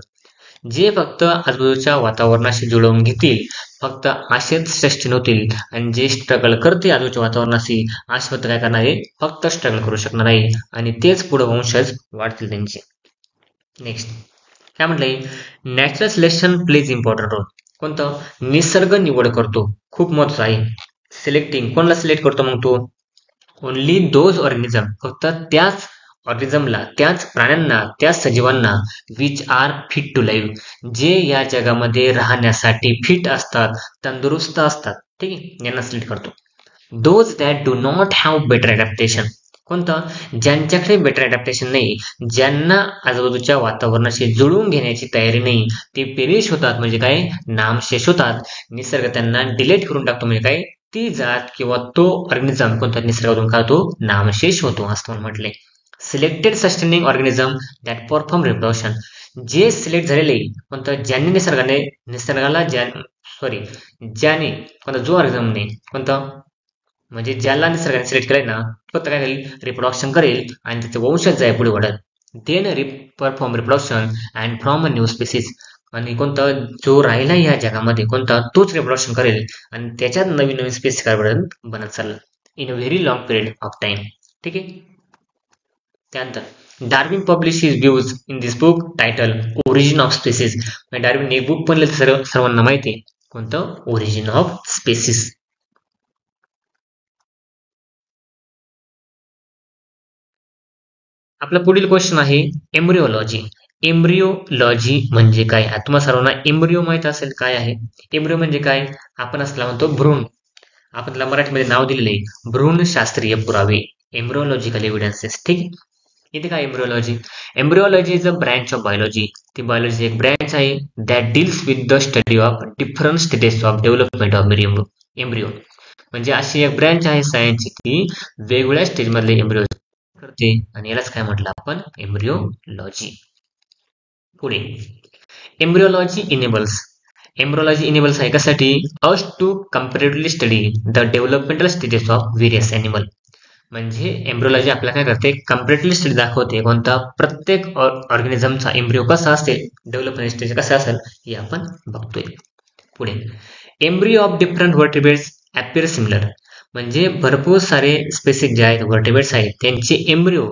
[SPEAKER 1] जे फक्त आजूबाजूच्या वातावरणाशी जुळवून घेतील, फक्त असेच सस्टेन होतील. आणि जे स्ट्रगल करते आजूबाजूच्या वातावरणाशी, असे फक्त काय करणार आहे? फक्त स्ट्रगल करू शकणार आहे आणि तेच पुढे वंशज वाढतील त्यांचे. नेक्स्ट काय म्हटलंय? Natural selection plays important role. कोणतं? निसर्ग निवड करतो, खूप महत्वाचं आहे. सिलेक्टिंग, कोणाला सिलेक्ट करतो मग तो? ओनली दोज ऑर्गॅनिझम, फक्त त्याच ऑर्गॅनिझमला, त्याच प्राण्यांना, त्याच सजीवांना which are fit to live. जे या जगामध्ये राहण्यासाठी फिट असतात, तंदुरुस्त असतात. ठीक आहे. यांना सिलेक्ट करतो. Those that do not have better adaptation. कोणतं? ज्यांच्याकडे बेटर अडॅप्टेशन नाही, ज्यांना आजूबाजूच्या वातावरणाशी जुळवून घेण्याची तयारी नाही, ते पेरिश होतात. म्हणजे काय? नामशेष होतात. निसर्ग त्यांना डिलीट करून टाकतो. म्हणजे काय? ती जात किंवा तो ऑर्गॅनिझम कोणता निसर्गातून का तो नामशेष होतो असं म्हणून म्हटले. Selected sustaining organism that perform reproduction. जे सिलेक्ट झालेले कोणतं? ज्यांनी निसर्गाला ज्याने कोणता? जो ऑर्गॅनिझमने कोणतं? म्हणजे ज्याला निसर्गाने सिलेक्ट केलंय ना, फक्त काय करेल? रिप्रोडक्शन करेल आणि त्याचे वंशज जाय पुढे वाढत. Then perform reproduction and from a new species. आणि कोणता? जो राहिला या जगामध्ये कोणता? तोच रिप्रोडक्शन करेल आणि त्याच्यात नवीन नवीन स्पेसिस काय बनत चाललं in a very long period of time. ठीक आहे. त्यानंतर Darwin publish his views in this book title origin of species. Darwin एक बुक पण लिहिलं, सर्वांना माहिती आहे कोणतं? Origin of species. आपला पुढील क्वेश्चन आहे एम्ब्रिओलॉजी. एम्ब्रिओलॉजी म्हणजे काय? तुम्हाला सर्वांना एम्ब्रिओ माहित असेल काय आहे. एम्ब्रिओ म्हणजे काय? आपण असला म्हणतो भ्रूण. आपण त्याला मराठीमध्ये नाव दिलेले भ्रूणशास्त्रीय पुरावे, एम्ब्रिओलॉजिकल एव्हिडन्सेस. ठीक आहे. इथे काय embryology? Embryology is a branch of biology. ती बायोलॉजी एक ब्रँच आहे that deals with the study of different stages of development of embryo. म्हणजे अशी एक ब्रँच आहे सायन्सची की वेगवेगळ्या स्टेज मधले एम्ब्रिओ करते आणि यालाच काय म्हटलं आपण? एम्ब्रिओलॉजी. पुढे एम्ब्रिओलॉजी इनेबल्स. एम्ब्रिओलॉजी इनेबल्स आहे कशासाठी? As to comparatively study the developmental stages of various animal. म्हणजे एम्ब्रिओलॉजी आपल्याला काय करते? कम्पॅरेटिव्हली स्टडी दाखवते कोणता? प्रत्येक ऑर्गॅनिझमचा एम्ब्रिओ कसा असेल, डेव्हलपमेंट स्टेज कसा असेल हे आपण बघतोय. पुढे embryo of different vertebrates appear similar. म्हणजे भरपूर सारे स्पेसिस जे आहेत व्हर्टिब्रेट्स आहेत त्यांचे एम्ब्रिओ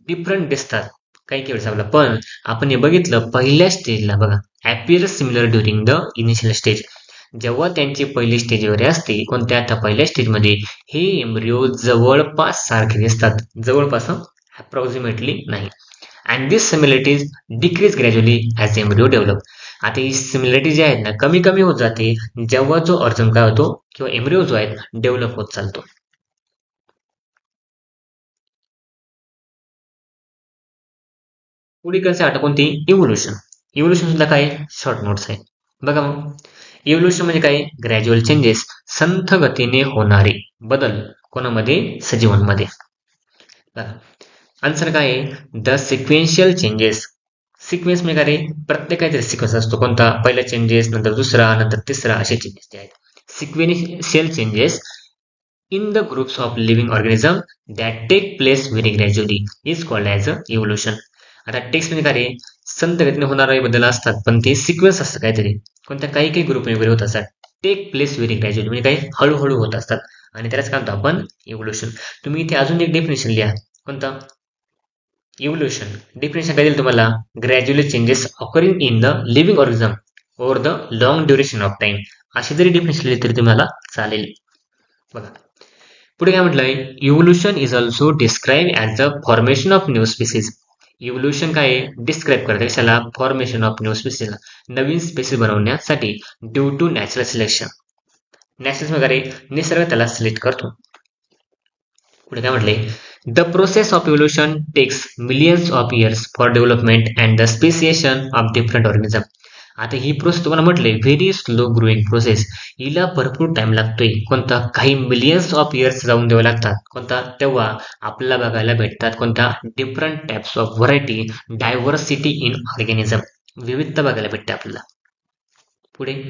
[SPEAKER 1] डिफरंट दिसतात काही काही वेळेस आपल्याला. पण आपण हे बघितलं पहिल्या स्टेजला बघा, appear similar during the initial stage. जेव्हा त्यांची पहिली स्टेज वगैरे असते कोणत्या? आता पहिल्या स्टेजमध्ये हे एम्ब्रिओ जवळपास सारखे दिसतात, जवळपास अप्रॉक्सिमेटली नाही. And this similarities decrease gradually as embryo develop. आता ही सिमिलरिटी जी आहेत ना कमी कमी होत जाते जेव्हा जो ऑर्गन काय होतो किंवा एम्ब्रिओ जो आहे डेव्हलप होत चालतो. पुढे कन्सेप्ट कोणती? इव्होल्युशन. इव्होल्युशन सुद्धा काय? शॉर्ट नोट्स आहे बघा. मग इव्होल्युशन म्हणजे काय? ग्रॅज्युअल चेंजेस, संथ गतीने होणारे बदल कोणामध्ये? सजीवांमध्ये. आन्सर काय आहे? The sequential changes. सिक्वेन्स म्हणजे काय? प्रत्येक काहीतरी सिक्वेन्स असतो कोणता? पहिला चेंजेस, नंतर दुसरा, नंतर तिसरा, असे चेंजेस जे आहेत. Sequential changes in the groups of living organism that take place very gradually is called as a evolution. आता टेक्स्ट म्हणजे काय? संत गतीने होणारे बदल असतात पण ते सिक्वेन्स असतात काहीतरी कोणत्या काही काही ग्रुप वगैरे होत असतात. टेक प्लेस व्हेरी ग्रॅज्युअली म्हणजे काय? हळूहळू होत असतात. आणि त्यालाच काय म्हणतो आपण इव्होल्युशन. तुम्ही इथे अजून एक डेफिनेशन लिहा. कोणतं? इव्होल्युशन. डेफिनेशन काय दिलं तुम्हाला? Gradually changes occurring in the living organism over the long duration of time. अशी जरी डेफिनेशन लिहिली तरी तुम्हाला चालेल. बघा पुढे काय म्हटलंय? Evolution is also describe as the formation of new species. Evolution काय आहे? डिस्क्राईब करते कशाला? फॉर्मेशन ऑफ न्यू स्पीसीजला, नवीन स्पीसीज बनवण्यासाठी due to natural selection. Natural वगैरे निसर्ग त्याला सिलेक्ट करतो. पुढे काय म्हटले? The process of evolution takes millions of years for development and the speciation of different organism. आता ही प्रोसेस तुम्हाला म्हटले व्हेरी स्लो ग्रोईंग प्रोसेस. हिला भरपूर टाइम लागतोय. कोणता? काही मिलियन्स ऑफ इयर्स जाऊन द्यावे लागतात. कोणता? तेव्हा आपल्याला बघायला भेटतात कोणता? Different types of variety, diversity in organism. विविधता बघायला भेटते आपल्याला. पुढे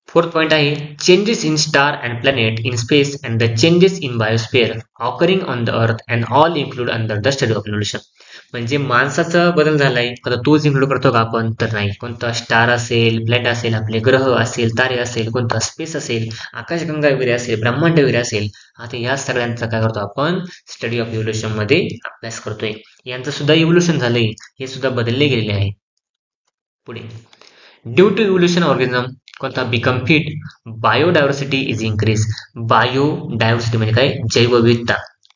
[SPEAKER 1] फोर्थ पॉइंट आहे changes in star and planet in space and the changes in biosphere occurring on the earth and all include under the study of evolution. म्हणजे माणसाचा बदल झालाय, आता तोच इन्क्लूड करतो का आपण? तर नाही. कोणता? स्टार असेल, प्लॅनेट असेल, आपले ग्रह असेल, तारे असेल, कोणता स्पेस असेल, आकाशगंगा वगैरे असेल, ब्रह्मांड वगैरे असेल. आता या सगळ्यांचा काय करतो आपण? स्टडी ऑफ इव्होल्युशन मध्ये अभ्यास करतोय. यांचं सुद्धा इव्होल्युशन झालंय, हे सुद्धा बदलले गेलेले आहे. पुढे ड्यू टू इव्होल्युशन ऑर्गॅनिझम कोणता? Become fit, biodiversity is increase. Biodiversity म्हणजे काय? जैवविविधता.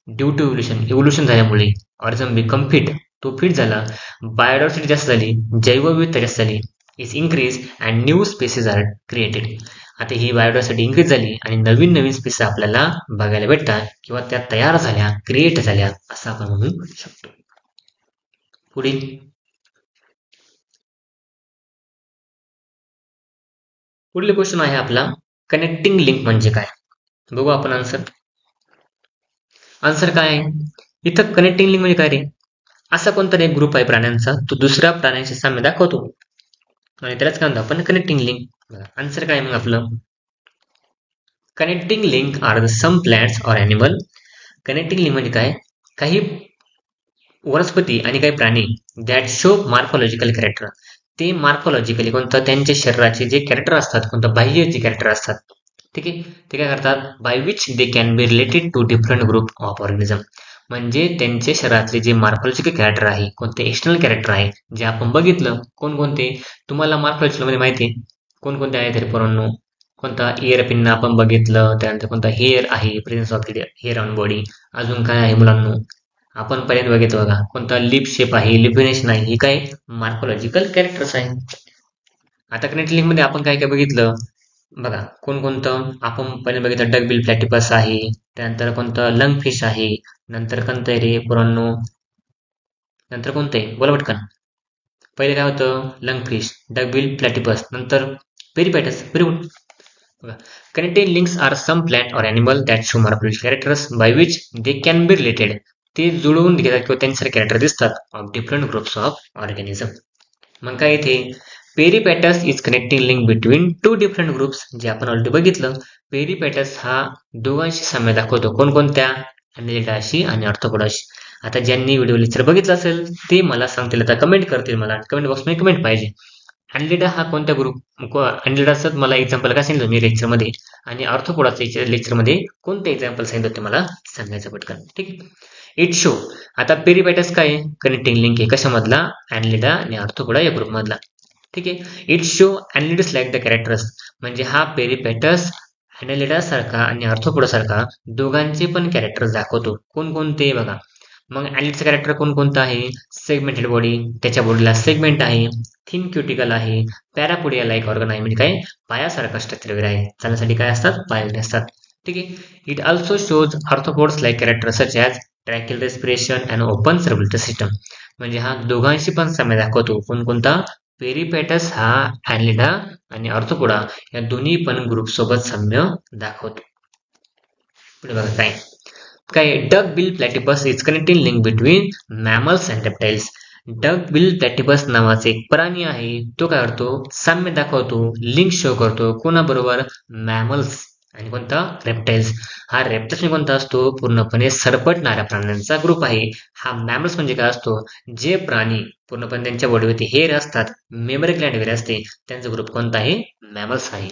[SPEAKER 1] ड्यू टू इव्होल्युशन झाल्यामुळे ऑर्गॅनिझम बिकम फिट, तो फिट झाला, बायोडायव्हर्सिटी जास्त झाली, जैवविविधता जास्त झाली, is increase and new species are created. आता ही बायोडायव्हर्सिटी इन्क्रीज झाली आणि नवीन नवीन स्पेसीज आपल्याला बघायला भेटतात किंवा त्या तयार झाल्या, क्रिएट झाल्या असं आपण म्हणू शकतो. पुढे पुढले क्वेश्चन आहे आपला कनेक्टिंग लिंक म्हणजे काय? बघू आपण आन्सर. आन्सर काय आहे इथं? कनेक्टिंग लिंक म्हणजे काय रे? असा कोणता एक ग्रुप आहे प्राण्यांचा, तो दुसऱ्या प्राण्यांशी साम्य दाखवतो आणि त्यालाच काय म्हणतो आपण? Connecting link. आन्सर काय मग आपलं? Connecting link are the some plants or animal. Connecting link म्हणजे काय? काही वनस्पती आणि काही प्राणी दॅट शो मार्फॉलॉजिकल कॅरेक्टर. ते मार्फॉलॉजिकली कोणतं? त्यांच्या शरीराचे जे कॅरेक्टर असतात, कोणतं? बाह्य जे कॅरेक्टर असतात, ठीक आहे, ते काय करतात? By which they can be related to different group of organism. म्हणजे त्यांचे शरीरातले जे मार्फॉलॉजिकल कॅरेक्टर आहे, कोणते एक्सटर्नल कॅरेक्टर आहे, जे आपण बघितलं, कोणकोणते? तुम्हाला मार्फॉलॉजिकल मध्ये माहिती आहे कोणकोणते आहे तरी पोरांनो? कोणता? इयर पिन आपण बघितलं, त्यानंतर कोणता? हेअर आहे, presence of hair on body. अजून काय आहे मुलांनो? आपण पर्यंत बघितलं बघा, कोणता? लिप शेप आहे, लिपिनेशन आहे, ही काय? मार्फॉलॉजिकल कॅरेक्टर्स आहे. आता कनेक्टिंग लिंक मध्ये आपण काय काय बघितलं बघा, कोणकोणतं? आपण पहिले बघितलं डगबिल प्लॅटिपस आहे, त्यानंतर कोणतं? लंग फिश आहे, नंतर कोणतं आहे रे पोरांनो? नंतर कोणतं आहे? बोला पटकन. पहिले काय होतं? लंग फिश, डगबिल प्लॅटिपस, नंतर पेरिपॅटस. Very good. बघा, connecting links are some plant or animal that show morphological characters by which they can be related. ते जुळवून घेतात किंवा त्यांचे कॅरेक्टर दिसतात of different groups of organism. मग काय इथे? Peripatus is connecting link between two different groups, जे आपण ऑलरेडी बघितलं. पेरिपॅटस हा दोघांशी साम्य दाखवतो. कोणकोणत्या? ॲनिलिडाशी आणि ऑर्थोपोडाशी. आता ज्यांनी व्हिडिओ लेक्चर बघितलं असेल ते मला सांगतील, आता कमेंट करतील, मला कमेंट बॉक्समध्ये कमेंट पाहिजे. ॲनिलिडा हा कोणत्या ग्रुप? ॲनिलिडाचं मला एक्झाम्पल काय सांगितलं मी लेक्चरमध्ये, आणि ऑर्थोपोडाचं लेक्चरमध्ये कोणते एक्झाम्पल सांगितलं ते मला सांगायचं पटकन, ठीक आहे. It show. आता पेरिपॅटस काय? कनेक्टिंग लिंक आहे कशामधला? ॲनिलिडा आणि ऑर्थोपोडा या ग्रुपमधला, ठीक आहे. It show annelids like the characters. म्हणजे हा पेरिपॅटस ॲनिलिडा सारखा आणि ऑर्थोपोडा सारखा दोघांचे पण कॅरेक्टर दाखवतो. कोणकोणते? बघा, मग ॲनिलिडचं कॅरेक्टर कोणकोणतं आहे? सेगमेंटेड बॉडी, त्याच्या बॉडीला सेगमेंट आहे, थिन क्युटिकल आहे, पॅरापोडिया लाईक ऑर्गन आहे, म्हणजे काय? पायासारखा स्ट्रक्चर वगैरे आहे, चालण्यासाठी काय असतात? पाय वगैरे असतात, ठीक आहे. It also shows arthropods like character such as tracheal respiration and open circulatory system. म्हणजे हा दोघांशी पण साम्य दाखवतो. कोणकोणता? पेरिपॅटस हा ॲनिलिडा आणि ऑर्थोपोडा या दोन्ही पण ग्रुप सोबत साम्य दाखवतो. पुढे बघा काय काय? Duck bill platypus is connecting link between mammals and reptiles. Duck bill platypus नावाचे एक प्राणी आहे, तो काय करतो? साम्य दाखवतो, लिंक शो करतो. कोणाबरोबर? मॅमल्स आणि कोणता? रेप्टाइल्स. हा रेप्टाइल्स म्हणजे कोणता असतो? पूर्णपणे सरपटणाऱ्या प्राण्यांचा ग्रुप आहे. हा मॅमल्स म्हणजे काय असतो? जे प्राणी पूर्णपणे त्यांच्या बॉडीवरती हेअर असतात, मेमरी ग्लँड वगैरे असते, त्यांचा ग्रुप कोणता आहे? मॅमल्स आहे.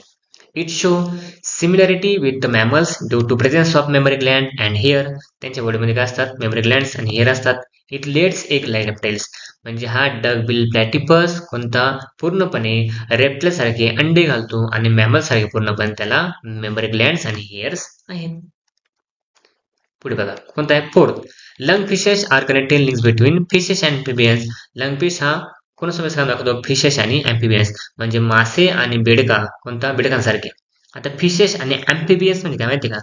[SPEAKER 1] It show similarity with the mammals due to presence of mammary gland and hair. त्यांच्या बॉडीमध्ये काय असतात? मेमरी ग्लँड्स आणि हेअर असतात. It let's egg like reptiles. म्हणजे हा डक बिल प्लॅटिपस कोणता पूर्णपणे रेप्टाइल सारखे अंडे घालतो आणि मॅमल सारखे पूर्णपणे त्याला मेमरी ग्लँड्स आणि हेअर्स आहेत. पुढे बघा कोणता आहे? Fourth, lung fishes are connected links between fishes and amphibians. Lung fish हा कोणासोबत काम दाखवतो? फिशेस आणि एम्फिबियन्स. म्हणजे मासे आणि बेडका कोणता? बेडकांसारखे. आता फिशेस आणि एम्फिबियन्स म्हणजे काय माहिती का?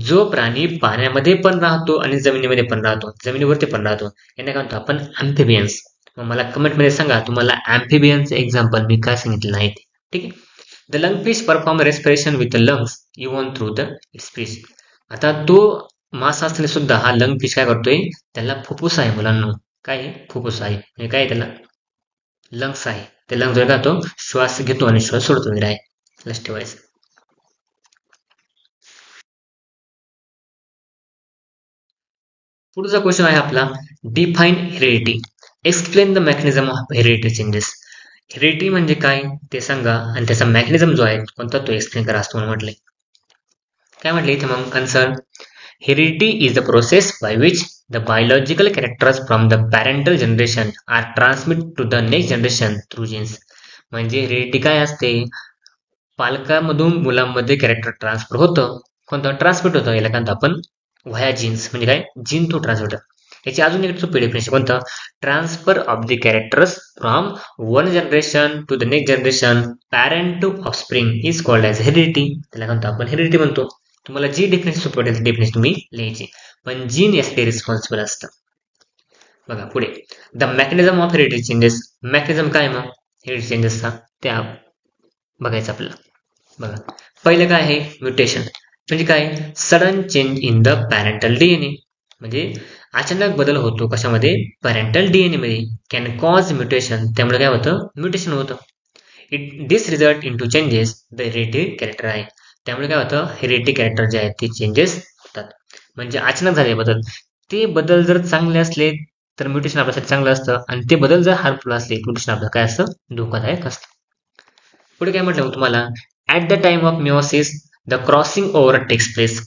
[SPEAKER 1] जो प्राणी पाण्यामध्ये पण राहतो आणि जमिनीमध्ये पण राहतो, जमिनीवरती पण राहतो, यांना काय म्हणतो आपण? एम्फिबियन्स. मग मला कमेंट मध्ये सांगा तुम्हाला एम्फिबियन्सचे एक्झाम्पल मी काय सांगितलं नाही. ठीक आहे. The lung fish perform respiration with the lungs even through the it's fish. आता तो मासा असताना सुद्धा हा लंग फिश काय करतोय? त्याला फुफ्फुस आहे मुलांना. काय आहे? फुफ्फुस आहे. म्हणजे काय त्याला? लंग्स आहे. ते लंग्स काय तो श्वास घेतो आणि श्वास सोडतो वगैरे आहे. लक्ष ठेवायचं. पुढचा क्वेश्चन आहे आपला, define heredity. Explain the mechanism of heredity changes. Heredity म्हणजे काय ते सांगा आणि त्याचा मेकॅनिझम जो आहे कोणता तो एक्सप्लेन करा असं म्हटलंय. काय म्हटलं इथे मग answer? Heredity is the process by which the biological characters from the parental generation are transmitted to the next generation through genes. म्हणजे हेरिडिटी काय असते? पालकांमधून मुलांमध्ये कॅरेक्टर ट्रान्सफर होतं. कोणतं? ट्रान्समिट होतं. याला काय आपण? Via genes. म्हणजे काय? Gene to transmitter. याची अजून एक सोपी डेफिनेशन कोणतं? Transfer of the characters from one generation to the next generation parent to offspring is called as heredity. त्याला म्हणतो आपण हेरिडिटी म्हणतो. तुम्हाला जी डेफिनेशन सोपी वाटेल डेफिनेशन तुम्ही लिहायची, पण जीन यासाठी रिस्पॉन्सिबल असतं. बघा पुढे, the mechanism of heredity changes. Mechanism काय मग हेरिडिटी चेंजेसचा? त्या बघायचं आपल्याला. बघा पहिलं काय आहे? म्युटेशन. म्हणजे काय? Sudden change in the parental DNA. म्हणजे अचानक बदल होतो कशामध्ये? पॅरेंटल डीएनए मध्ये. Can cause mutation. त्यामुळे काय होतं? म्युटेशन होतं. This result into changes the heredity character आहे. त्यामुळे काय होतं? हेरिडिटी कॅरेक्टर जे आहेत ते चेंजेस होतात. म्हणजे अचानक झाले बदल. ते बदल जर चांगले असले तर म्युटेशन आपल्यासाठी चांगलं असतं आणि ते बदल जर हार्मफुल असले म्युटेशन आपल्याला काय असतं? धोकादायक असतं. पुढे काय म्हटलं तुम्हाला? At the time of meiosis the crossing over takes place.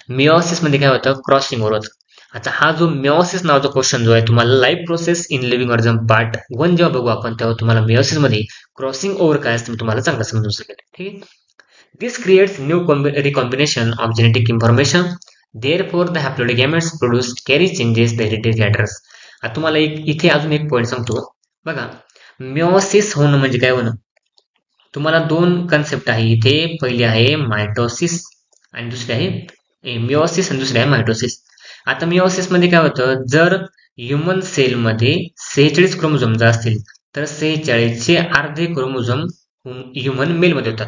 [SPEAKER 1] Meiosis मध्ये काय होतं? क्रॉसिंग ओव्हर होतं. आता हा जो मिओसिस नावाचा क्वेश्चन जो आहे तुम्हाला life process in living organism part 1 जेव्हा बघू आपण तेव्हा तुम्हाला मिओसिस मध्ये क्रॉसिंग ओव्हर काय असतं तुम्हाला चांगलं समजून शकेल. ठीक आहे. This creates new recombination of genetic information. Therefore, the haploid gametes produced carry changes the hereditary characters. आता तुम्हाला इथे अजून एक पॉईंट सांगतो बघा. मिओसिस होणं म्हणजे काय होणं? तुम्हाला दोन कन्सेप्ट आहे इथे. पहिली आहे मायटोसिस आणि दुसरी आहे मिओसिस आणि दुसरी आहे मायटोसिस. आता मिओसिस मध्ये काय होतं? जर ह्युमन सेल मध्ये 46 क्रोमोझोम जर असतील तर 46 चे अर्धे क्रोमोझोम ह्युमन मेल मध्ये होतात.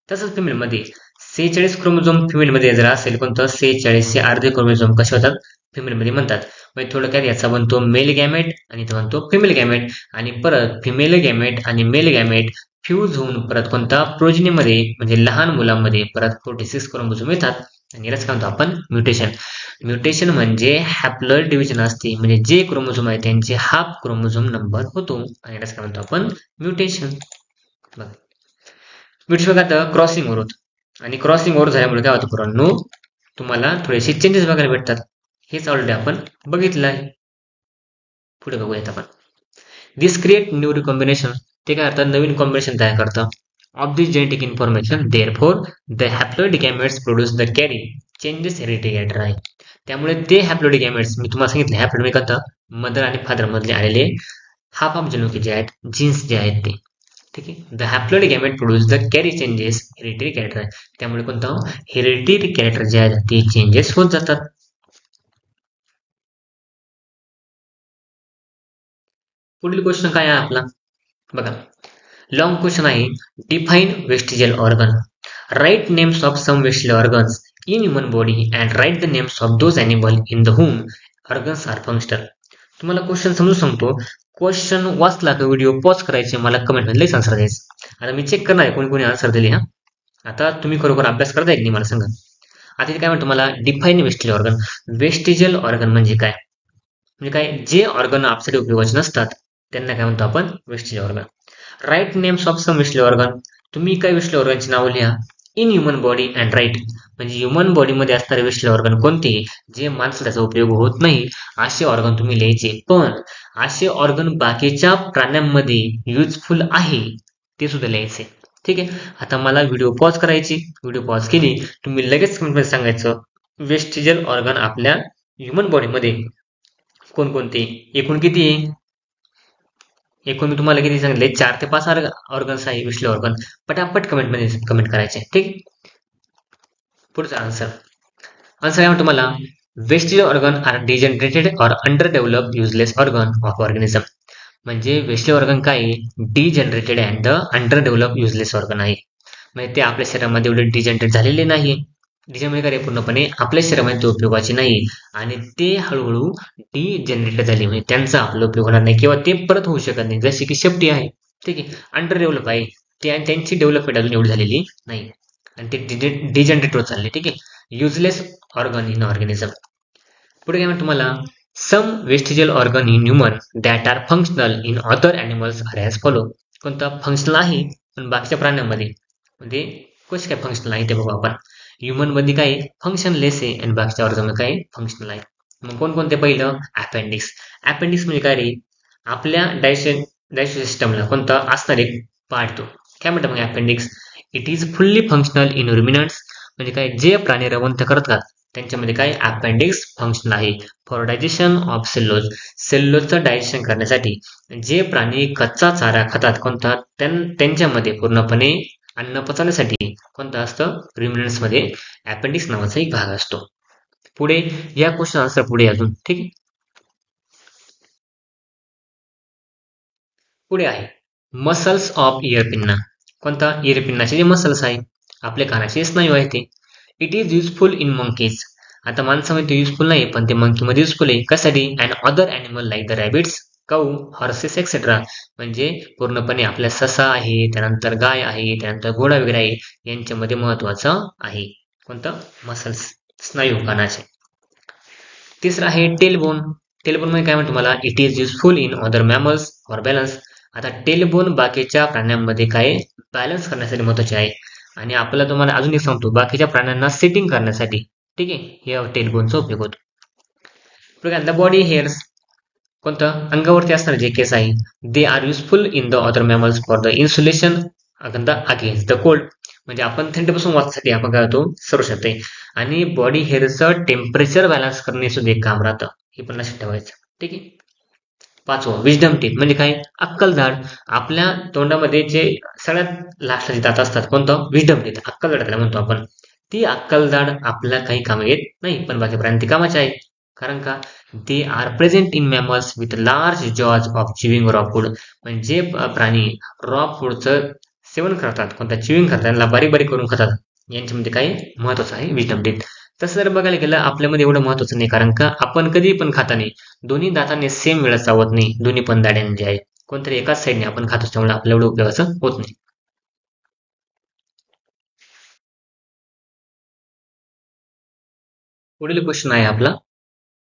[SPEAKER 1] तसंच फिमेल मध्ये 46 क्रोमोझोम फिमेल मध्ये जर असेल कोणतं? 46 चे अर्धे क्रोमोझोम कसे होतात? फिमेल मध्ये म्हणतात. म्हणजे थोडक्यात याचा बनतो मेल गॅमेट आणि इथं बनतो फिमेल गॅमेट. आणि परत फिमेल गॅमेट आणि मेल गॅमेट फ्यूज होऊन परत कोणता? प्रोजनीमध्ये म्हणजे लहान मुलांमध्ये परत 46 क्रोमोझोम येतात आणि यालाच काय म्हणतो आपण? म्युटेशन. म्युटेशन म्हणजे हॅप्लॉइड डिव्हिजन असते. म्हणजे जे क्रोमोझोम आहे त्यांचे हाफ क्रोमोझोम नंबर होतो आणि यालाच काय म्हणतो आपण? म्युटेशन. बघा म्युटेशन बघा क्रॉसिंग ओव्हर होतं आणि क्रॉसिंग ओव्हर झाल्यामुळे काय होतं पोरांनो? तुम्हाला थोडेसे चेंजेस बघायला भेटतात. हेच ऑलरेडी आपण बघितलं आहे. पुढे बघूयात आपण. दिस क्रिएट न्यू रिकॉम्बिनेशन. ते काय करतात? नवीन कॉम्बिनेशन तयार करतं of this genetic information. Therefore the haploid gametes produce the carry changes heredity character आहे. त्यामुळे ते हॅप्लॉइड गॅमेट्स मी तुम्हाला सांगितले हॅप्लॉइड म्हणजे करता मदर आणि फादर मधले आलेले हाफ ऑफ जनुकी जे आहेत जीन्स जे आहेत ते. ठीक आहे. The haploid gamete produce the carry changes hereditary character आहे. त्यामुळे कोणतं? हेरिडिटरी कॅरेक्टर जे आहेत ते चेंजेस होत जातात. पुढील क्वेश्चन काय आहे आपला? बघा लॉंग क्वेश्चन आहे. Define vestigial organ. Write names of some vestigial organs in human body and write the names of those animal in the whom organs are functional. तुम्हाला क्वेश्चन समजून सांगतो. क्वेश्चन वाचला का व्हिडिओ पॉज करायचे, मला comment मध्ये answer द्यायचं. आता मी चेक करणार आहे कोणी कोणी आन्सर दिले. हा आता तुम्ही खरोखर अभ्यास करताय की नाही मला सांगा. आता इथे काय म्हणतो मला? Define vestigial organ. Vestigial organ म्हणजे काय? म्हणजे काय? जे ऑर्गन आपल्यासाठी उपयोगाचे नसतात त्यांना काय म्हणतो आपण? Vestigial organ. Write names of some vestigial organ. तुम्ही काय वेस्टिजियल ऑर्गनची नावं लिहा in human body and write, म्हणजे ह्युमन बॉडीमध्ये असणारे वेस्टल ऑर्गन कोणते, जे माणसाला त्याचा उपयोग होत नाही असे ऑर्गन तुम्ही लिहायचे. पण असे ऑर्गन बाकीच्या प्राण्यांमध्ये युजफुल आहे ते सुद्धा लिहायचे. ठीक आहे. आता मला व्हिडिओ पॉज करायची. व्हिडिओ पॉज केली तुम्ही लगेच कमेंटमध्ये सांगायचं वेस्टिजल ऑर्गन आपल्या ह्युमन बॉडीमध्ये कोणकोणते, एकूण किती आहे. एकूण मी तुम्हाला किती सांगितले, 4 ते 5 ऑर्गन्स आहे वेस्टल ऑर्गन. पटापट कमेंटमध्ये कमेंट करायचे. ठीक. पुढचा आन्सर काय म्हणतो मला, vestigial organ are degenerated or under develop useless organ of organism. म्हणजे वेस्टेज ऑर्गन काय, degenerated and under develop useless organ आहे. म्हणजे ते आपल्या शरीरामध्ये एवढे डिजनरेट झालेले नाही, डिजनरेट पूर्णपणे आपल्या शरीरामध्ये ते उपयोगाचे नाही आणि ते हळूहळू डिजनरेट झाले, म्हणजे त्यांचा आपला उपयोग होणार नाही किंवा ते परत होऊ शकत नाही. जसे की शेपटी आहे, ठीक आहे, अंडर डेव्हलप आहे, त्यांची डेव्हलपमेंट अजून एवढी झालेली नाही आणि ते डिजनरेट होत चालले. ठीक आहे. Useless organ in organism. पुढे काय म्हणतो तुम्हाला, some vestigial organ in human that are functional in other animals are as follow. कोणता फंक्शनल आहे पण बाकीच्या प्राण्यांमध्ये, म्हणजे कसे काय फंक्शनल आहे ते बघू आपण. ह्युमन मध्ये काय फंक्शनलेस आहे आणि बाकीच्या ऑर्गन काय फंक्शनल आहे. मग कोणकोणते, पहिलं अपेंडिक्स. अपेंडिक्स म्हणजे काय रे, आपल्या डायजेस्टिव्ह सिस्टमला कोणता असणार एक पार्ट, तो काय म्हणतात मग appendix. It is fully functional in ruminants, म्हणजे काय जे प्राणी रवंथ करतात त्यांच्यामध्ये काय अपेंडिक्स फंक्शनल आहे. फॉर डायजेशन ऑफ सेल्युलोज, सेल्युलोजचं डायजेशन करण्यासाठी. जे प्राणी कच्चा चारा खातात कोणता, त्यांच्यामध्ये पूर्णपणे अन्न पचवण्यासाठी कोणतं असतं, रुमिनंट्स मध्ये अपेंडिक्स नावाचा एक भाग असतो. पुढे या क्वेश्चन आन्सर पुढे अजून. ठीक आहे. पुढे आहे मसल्स ऑफ इयर पिन्ना. कोणता, इयर पिन्नाचे जे मसल्स आहे, आपल्या कानाचे स्नायू आहे ते. It is useful in monkeys. आता माणसामध्ये ते युजफुल नाही पण ते मंकीमध्ये युजफुल आहे. कशासाठी, and other animal like the rabbit's, cow, horses etcetera. म्हणजे पूर्णपणे आपल्या ससा आहे, त्यानंतर गाय आहे, त्यानंतर घोडा वगैरे आहे, यांच्यामध्ये महत्वाचं आहे कोणतं, मसल्स, स्नायू कानाचे. तिसरं आहे टेलबोन. टेलबोन मध्ये काय म्हणतो मला, it is useful in other mammals for balance. आता टेलबोन बाकीच्या प्राण्यांमध्ये काय बॅलन्स करण्यासाठी महत्वाचे आहे आणि आपल्याला तुम्हाला अजून एक सांगतो, बाकीच्या प्राण्यांना सेटिंग करण्यासाठी. ठीक आहे, हे टेलबोनचा उपयोग होतो. द बॉडी हेअर्स, कोणतं, अंगावरती असणारे जे केस आहे, they are useful in the other mammals for the insulation against the cold. म्हणजे आपण थंडीपासून वाचण्यासाठी आपण काय होतो, सुरक्षित आहे. आणि बॉडी हेअरचं टेम्परेचर बॅलन्स करणे सुद्धा एक काम राहतं, हे पण लक्षात ठेवायचं. ठीक आहे. 5वं विजडम टीथ, म्हणजे काय, अक्कलदाढ. आपल्या तोंडामध्ये जे सगळ्यात लास्टचे दात असतात, कोणतं, विजडम टीथ, अक्कलदाढ त्याला म्हणतो आपण. ती अक्कलदाढ आपल्याला काही काम येत नाही पण बाकी प्राणी ती कामाचे आहे. कारण का, they are present in mammals with large jaws of chewing raw food. म्हणजे प्राणी रॉ फूडचं सेवन करतात, कोणता चिविंग करतात, त्यांना बारीक बारीक करून खातात, यांच्यामध्ये काही महत्वाचं आहे विजडम टीथ. तसं जर बघायला गेलं आपल्यामध्ये एवढं महत्वाचं नाही, कारण का आपण कधी पण खाताना दोन्ही दाताने सेम वेळा चावत नाही, दोन्ही पण दाड्याने जे आहे कोणतरी एकाच साईडने आपण खातो, त्यामुळे आपल्या एवढं उपयोगाचं होत नाही. पुढील क्वेश्चन आहे आपला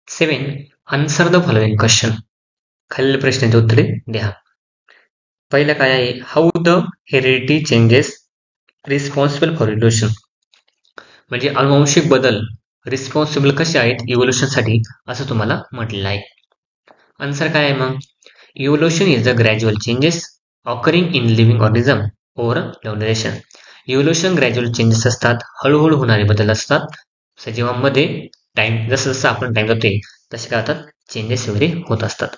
[SPEAKER 1] 7. Answer the following question. खालील प्रश्नाचे उत्तरे द्या. पहिलं काय आहे, how the heredity changes responsible for evolution. म्हणजे अनुवांशिक बदल रिस्पॉन्सिबल कसे आहेत इव्होल्यूशन साठी, असं तुम्हाला म्हटलेलं आहे. आन्सर काय आहे मग, evolution is the gradual changes occurring in living organism over duration. Evolution gradual changes असतात, हळूहळू होणारे बदल असतात. सजीवांमध्ये टाइम जसं जसं आपण टाइम जातोय तसे काय होतात, चेंजेस वगैरे होत असतात.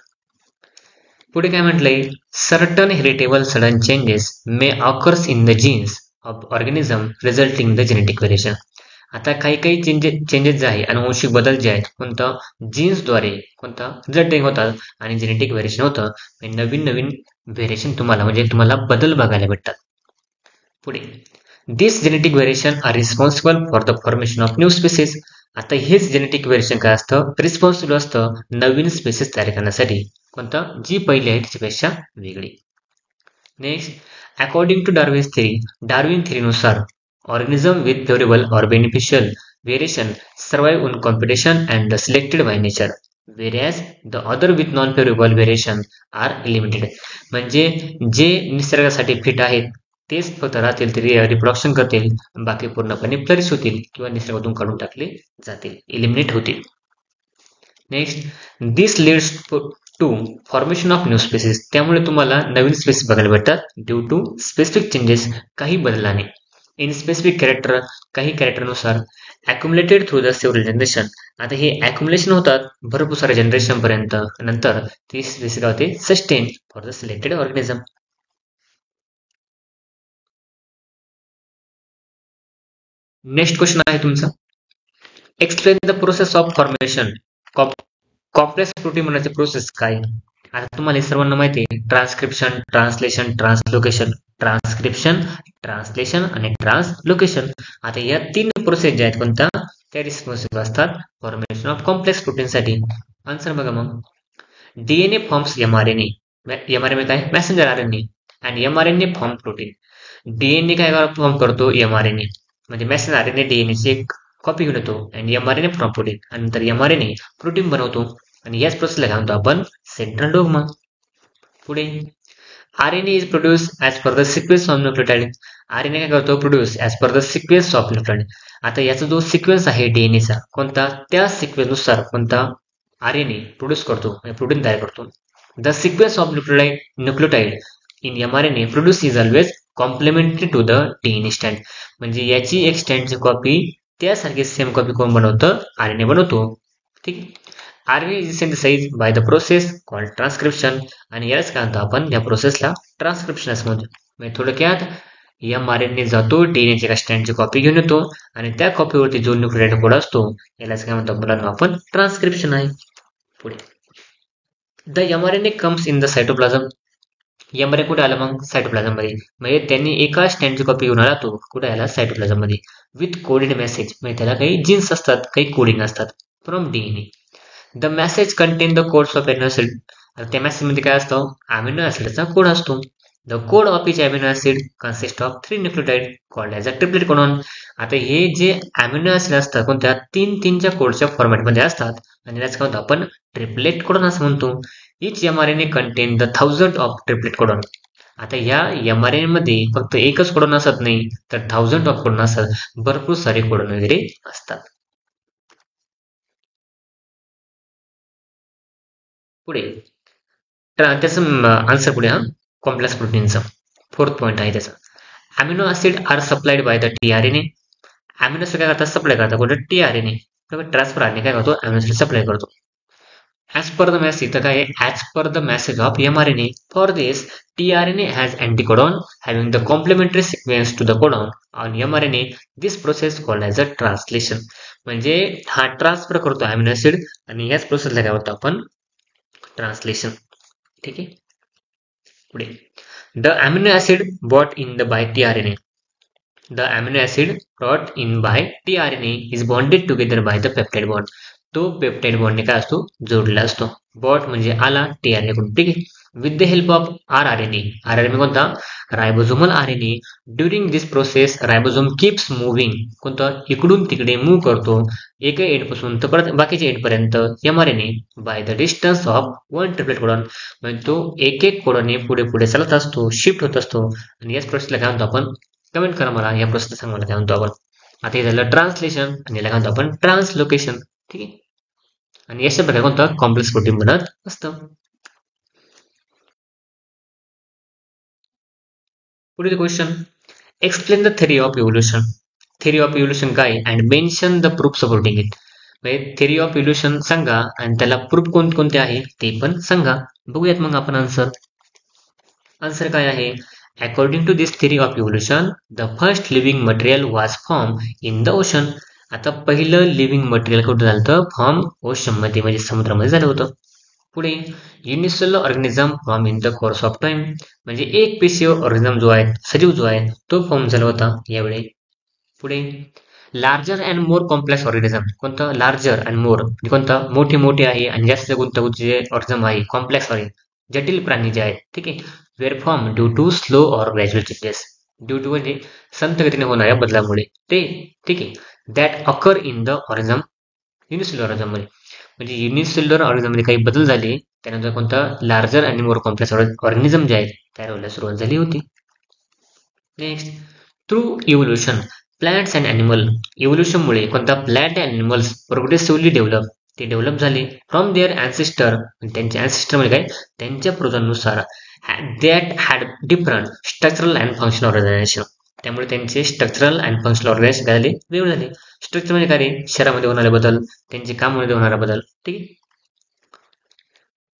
[SPEAKER 1] पुढे काय म्हटलंय, certain heritable sudden changes may occurs in the jeans of organism resulting the genetic variation. आता काही काही चेंजेस जे आहे, अनुवंशिक बदल जे आहेत, कोणतं, जीन्सद्वारे कोणतं रिझल्टिंग होतात आणि जेनेटिक व्हेरिएशन होतं. नवीन नवीन व्हेरिएशन तुम्हाला बदल बघायला भेटतात. पुढे, this genetic variation are responsible for the formation of new species. आता हेच जेनेटिक व्हेरिएशन काय असतं, रिस्पॉन्सिबल असतं नवीन स्पीसीज तयार करण्यासाठी, कोणतं, जी पहिली आहे त्याच्यापेक्षा वेगळी. Next, according to Darwin's theory, Darwin थेरीनुसार organism with favorable or beneficial variation survive on competition and selected by nature, whereas the other with non-favorable variation are eliminated. म्हणजे जे निसर्गासाठी फिट आहेत तेच फक्त राहतील ते रिप्रोडक्शन करतील, बाकी पूर्णपणे फ्लरिश होतील किंवा निसर्गातून काढून टाकले जातील, एलिमिनेट होतील. Next, this leads to formation of new species. त्यामुळे तुम्हाला नवीन स्पेसिस बघायला भेटतात ड्यू टू स्पेसिफिक चेंजेस, काही बदलाने. इन स्पेसिफिक कॅरेक्टर, काही कॅरेक्टरनुसार. Accumulated through the several generation. आता हे अक्युमुलेशन होतात भरपूर साऱ्या जनरेशन पर्यंत, नंतर ती स्पेसिस काय होते sustain for the selected organism. Next question आहे तुमचा, explain the process of formation. Complex protein बनण्याची प्रोसेस काय. आता तुम्हाला सर्वांना माहिती आहे transcription, translation, translocation. Transcription, translation आणि ट्रान्सलोकेशन. आता या तीन प्रोसेस ज्या आहेत कोणत्या, त्या रिस्पॉन्सिबल असतात फॉर्मेशन ऑफ कॉम्प्लेक्स प्रोटीन साठी. आन्सर बघा मग, डीएनए फॉर्म्स एमआरएनए. एमआरएनए काय, मॅसेंजर आरएनए. आणि एमआरएनए फॉर्म प्रोटीन. डीएनए काय फॉर्म करतो, एमआरएनए म्हणजे मेसेंजर आरएनए डीएनएची एक कॉपी घेऊन येतो आणि एमआरएनए फॉर्म प्रोटीन, आणि नंतर एमआरएनए प्रोटीन बनवतो, आणि याच प्रोसेसला काय म्हणतो आपण, सेंट्रल डोग्मा. पुढे, RNA is produce as per the sequence of nucleotide. RNA काय करतो, produce as per the sequence of nucleotide. आता याचा जो सिक्वेन्स आहे डीएनएचा कोणता, त्या सिक्वेन्सनुसार कोणता आरएनए प्रोड्यूस करतो, प्रोटीन तयार करतो. The sequence of nucleotide in mRNA produce is always complementary to the DNA स्टँड. म्हणजे याची एक स्टँडची कॉपी त्यासारखी सेम कॉपी कोण बनवतं, आरएनए बनवतो. ठीक. RNA is synthesize by the process called transcription. आणि याच काय म्हणतो आपण, या प्रोसेसला ट्रान्सक्रिप्शन असं म्हणतो. म्हणजे थोडक्यात एमआरएनए जातो डीएनएच्या एका स्टँडची कॉपी घेऊन येतो, आणि त्या कॉपीवरती जो न्यूक्लियोटाइड कोड असतो यालाच काय म्हणतो मुलांना आपण, ट्रान्सक्रिप्शन आहे. पुढे, the mRNA comes in the cytoplasm. MRNA कुठे आला मग, सायटोप्लाझम मध्ये. म्हणजे त्यांनी एका स्टँडची कॉपी घेऊन आला, तो कुठे आला, सायटोप्लाझम मध्ये. विथ कोडेड मेसेज, म्हणजे त्याला काही जीन्स असतात, काही कोडिंग असतात from DNA. The message content the codes of amino acid. त्या मेसेज मध्ये काय असतो, अमिनो ऍसिडचा कोड असतो. The code of each amino acid consist of 3 nucleotide called as a triplet codon. आता हे जे अमिनो ऍसिड असतात कोणत्या, 3-3च्या कोडच्या फॉर्मॅटमध्ये असतात, आणि त्याच काय म्हणतो आपण, ट्रिपलेट कोडॉन असं म्हणतो. Each mRNA contain the 1000 of triplet codon. आता या एमआरएनए मध्ये फक्त एकच कोडॉन असत नाही, तर 1000 ऑफ कोडॉन असतात, भरपूर सारे कोडॉन वगैरे असतात. पुढे त्याचं आन्सर पुढे, हा कॉम्प्लेक्स प्रोटीनचा 4th पॉईंट आहे त्याचा. Amino acid are supplied by the tRNA. Amino acid काय करतात, सप्लाय करतात कुठे, टीआरएनए. ट्रान्सफर आरएनए काय करतो, अमिनो ऍसिड सप्लाय करतो. ऍज पर द मेसेज, तर काय, as per the message of mRNA. For this tRNA has anticodon having the complementary sequence to the codon on mRNA. This process called as a translation. म्हणजे हा transfer करतो amino acid, आणि याच प्रोसेसला काय होतं आपण, ट्रान्सलेशन. ठीक आहे. पुढे, the amino acid brought in the by tRNA. The amino acid brought in by tRNA is bonded together by the peptide bond. तो पेप्टाइड बॉन्डने काय असतो, जोडलेला असतो. बॉट म्हणजे आला टीआरएनए कडून. ठीक आहे. With the help of rRNA. RRNA कोणता, रायबोझोमल आरएनए. ड्युरिंग दिस प्रोसेस रायबोझोम कीप्स मुव्हिंग. कोणता, इकडून तिकडे मूव्ह करतो, एका एंड पासून तर परत बाकीच्या एंड पर्यंत mRNA by the distance of 1 triplet codon. म्हणजे तो एक एक कोडॉनने पुढे पुढे चालत असतो, शिफ्ट होत असतो, आणि याच प्रोसेसला काय म्हणतो आपण, कमेंट करा मला या प्रोसेस सांगा मला काय म्हणतो आपण. आता हे झालं ट्रान्सलेशन, आणि याला काय म्हणतो आपण, ट्रान्सलोकेशन. ठीक आहे. आणि अशा प्रकारे कोणतं कॉम्प्लेक्स प्रोटीन बनत असतं. पुढील question, explain the theory of evolution. Theory of evolution काय, and mention the proof supporting it. म्हणजे थेरी ऑफ इव्होल्युशन सांगा, आणि त्याला प्रूफ कोणते आहे ते पण सांगा. बघूयात मग आपण आन्सर. आन्सर काय आहे, according to this theory of evolution the first living material was form in the ocean. आता पहिलं लिव्हिंग मटेरियल कुठं झालं होतं, फॉर्म ओशन मध्ये, म्हणजे समुद्रामध्ये झालं होतं. पुढे, unicellular organism form in the course of time. म्हणजे एक पेशीय ऑर्गॅनिझम जो आहे, सजीव जो आहे, तो फॉर्म झाला होता यावेळी. पुढे, larger and more complex organism. कोणतं, लार्जर अँड मोर, कोणता, मोठे मोठे आहे आणि जास्त गुंतागुंतीचे ऑर्गॅनिझम आहे, कॉम्प्लेक्स आहे, जटिल प्राणी जे आहेत. ठीक आहे. Were form due to slow or gradual changes. Due to म्हणजे संत गतीने होणाऱ्या बदलामुळे ते. ठीक आहे. That occur in the organism unicellular organism मध्ये. म्हणजे युनिसेल्युलर ऑर्गॅनिझम मध्ये काही बदल झाले, त्यानंतर कोणता, लार्जर आणि मोर कॉम्प्लेक्स ऑर्गॅनिझम जे आहेत तयार व्हायला सुरुवात झाली होती. Next, through evolution plants and animal, इव्होल्युशनमुळे कोणता plant and animals progressively develop झाले फ्रॉम देअर अँसेस्टर, त्यांच्या अँसेस्टर म्हणजे काय, त्यांच्या पूर्वजांनुसार that had different structural and functional organisation. त्यामुळे त्यांचे स्ट्रक्चरल अँड फंक्शनल ऑर्गनायझेशन काय झाले, वेगळे झाले. स्ट्रक्चर म्हणजे काय, शहरामध्ये होणारे बदल, त्यांचे कामामध्ये होणारा बदल. ठीक आहे.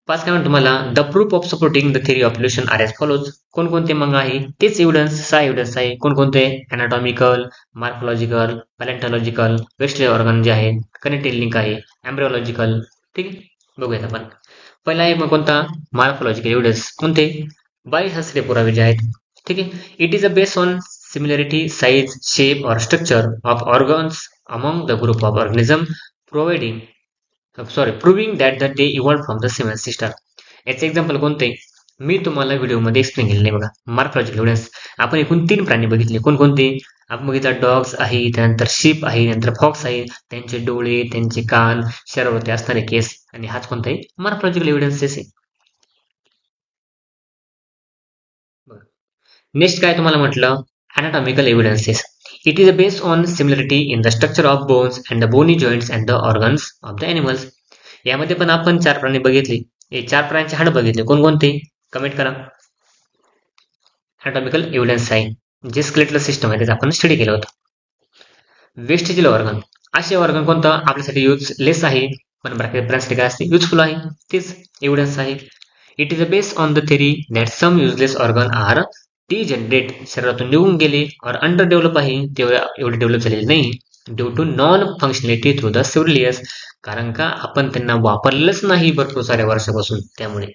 [SPEAKER 1] 5 काय म्हणतो तुम्हाला, the proof of supporting the theory of evolution are as follows. कोणकोणते मग आहे तेच एव्हिडन्स, 6 एव्हिडन्स आहे. कोणकोणते, अनाटॉमिकल, मॉर्फोलॉजिकल, पॅलेंटॉलॉजिकल, वेस्टले ऑर्गन जे आहे, कनेक्टिव्ह लिंक आहे, एम्ब्रिओलॉजिकल. ठीक आहे, बघूयात आपण. पहिला आहे मग कोणता, मॉर्फोलॉजिकल एव्हिडन्स. कोणते, 22 पुरावे जे आहेत. ठीक आहे. It is a base on similarity, size, shape or structure of organs among the group of organism proving that they evolve from the same ancestor. याचे एक्झाम्पल कोणते, मी तुम्हाला व्हिडिओमध्ये एक्सप्लेन केले नाही बघा. मॉर्फोलॉजिकल एव्हिडन्स आपण एकूण 3 प्राणी बघितले. कोणकोणते, आपण बघितलं डॉग्स आहे, त्यानंतर शीप आहे, नंतर फॉक्स आहे. त्यांचे डोळे, त्यांचे कान, शरीरावरती असणारे केस, आणि हाच कोणता आहे, मॉर्फोलॉजिकल एव्हिडन्सेस आहे. नेक्स्ट काय तुम्हाला म्हटलं, anatomical evidences. It is based on similarity in the structure of bones and the bony joints and the organs of the animals. यामध्ये पण आपण 4 प्राणी बघितले. हे 4 प्राण्यांचे हाड बघितले. कोणकोणते, कमेंट करा. anatomical evidence आहे, जे स्केलेटल सिस्टम आहे त्याचा आपण स्टडी केलं होतं. वेस्टिजियल ऑर्गन, असे ऑर्गन कोणतं आपल्यासाठी युजलेस आहे पण ब्रांचसाठी काय असते, युजफुल आहे, तेच एव्हिडन्स आहे. It is based on the theory that some useless organ are degenerate, शरीरातून निघून गेले, और अंडर डेव्हलप आहे, तेवढे एवढे डेव्हलप झालेले नाही, due to non functionality through the several years, कारण का आपण त्यांना वापरलेलंच नाही भरपूर साऱ्या वर्षापासून, त्यामुळे.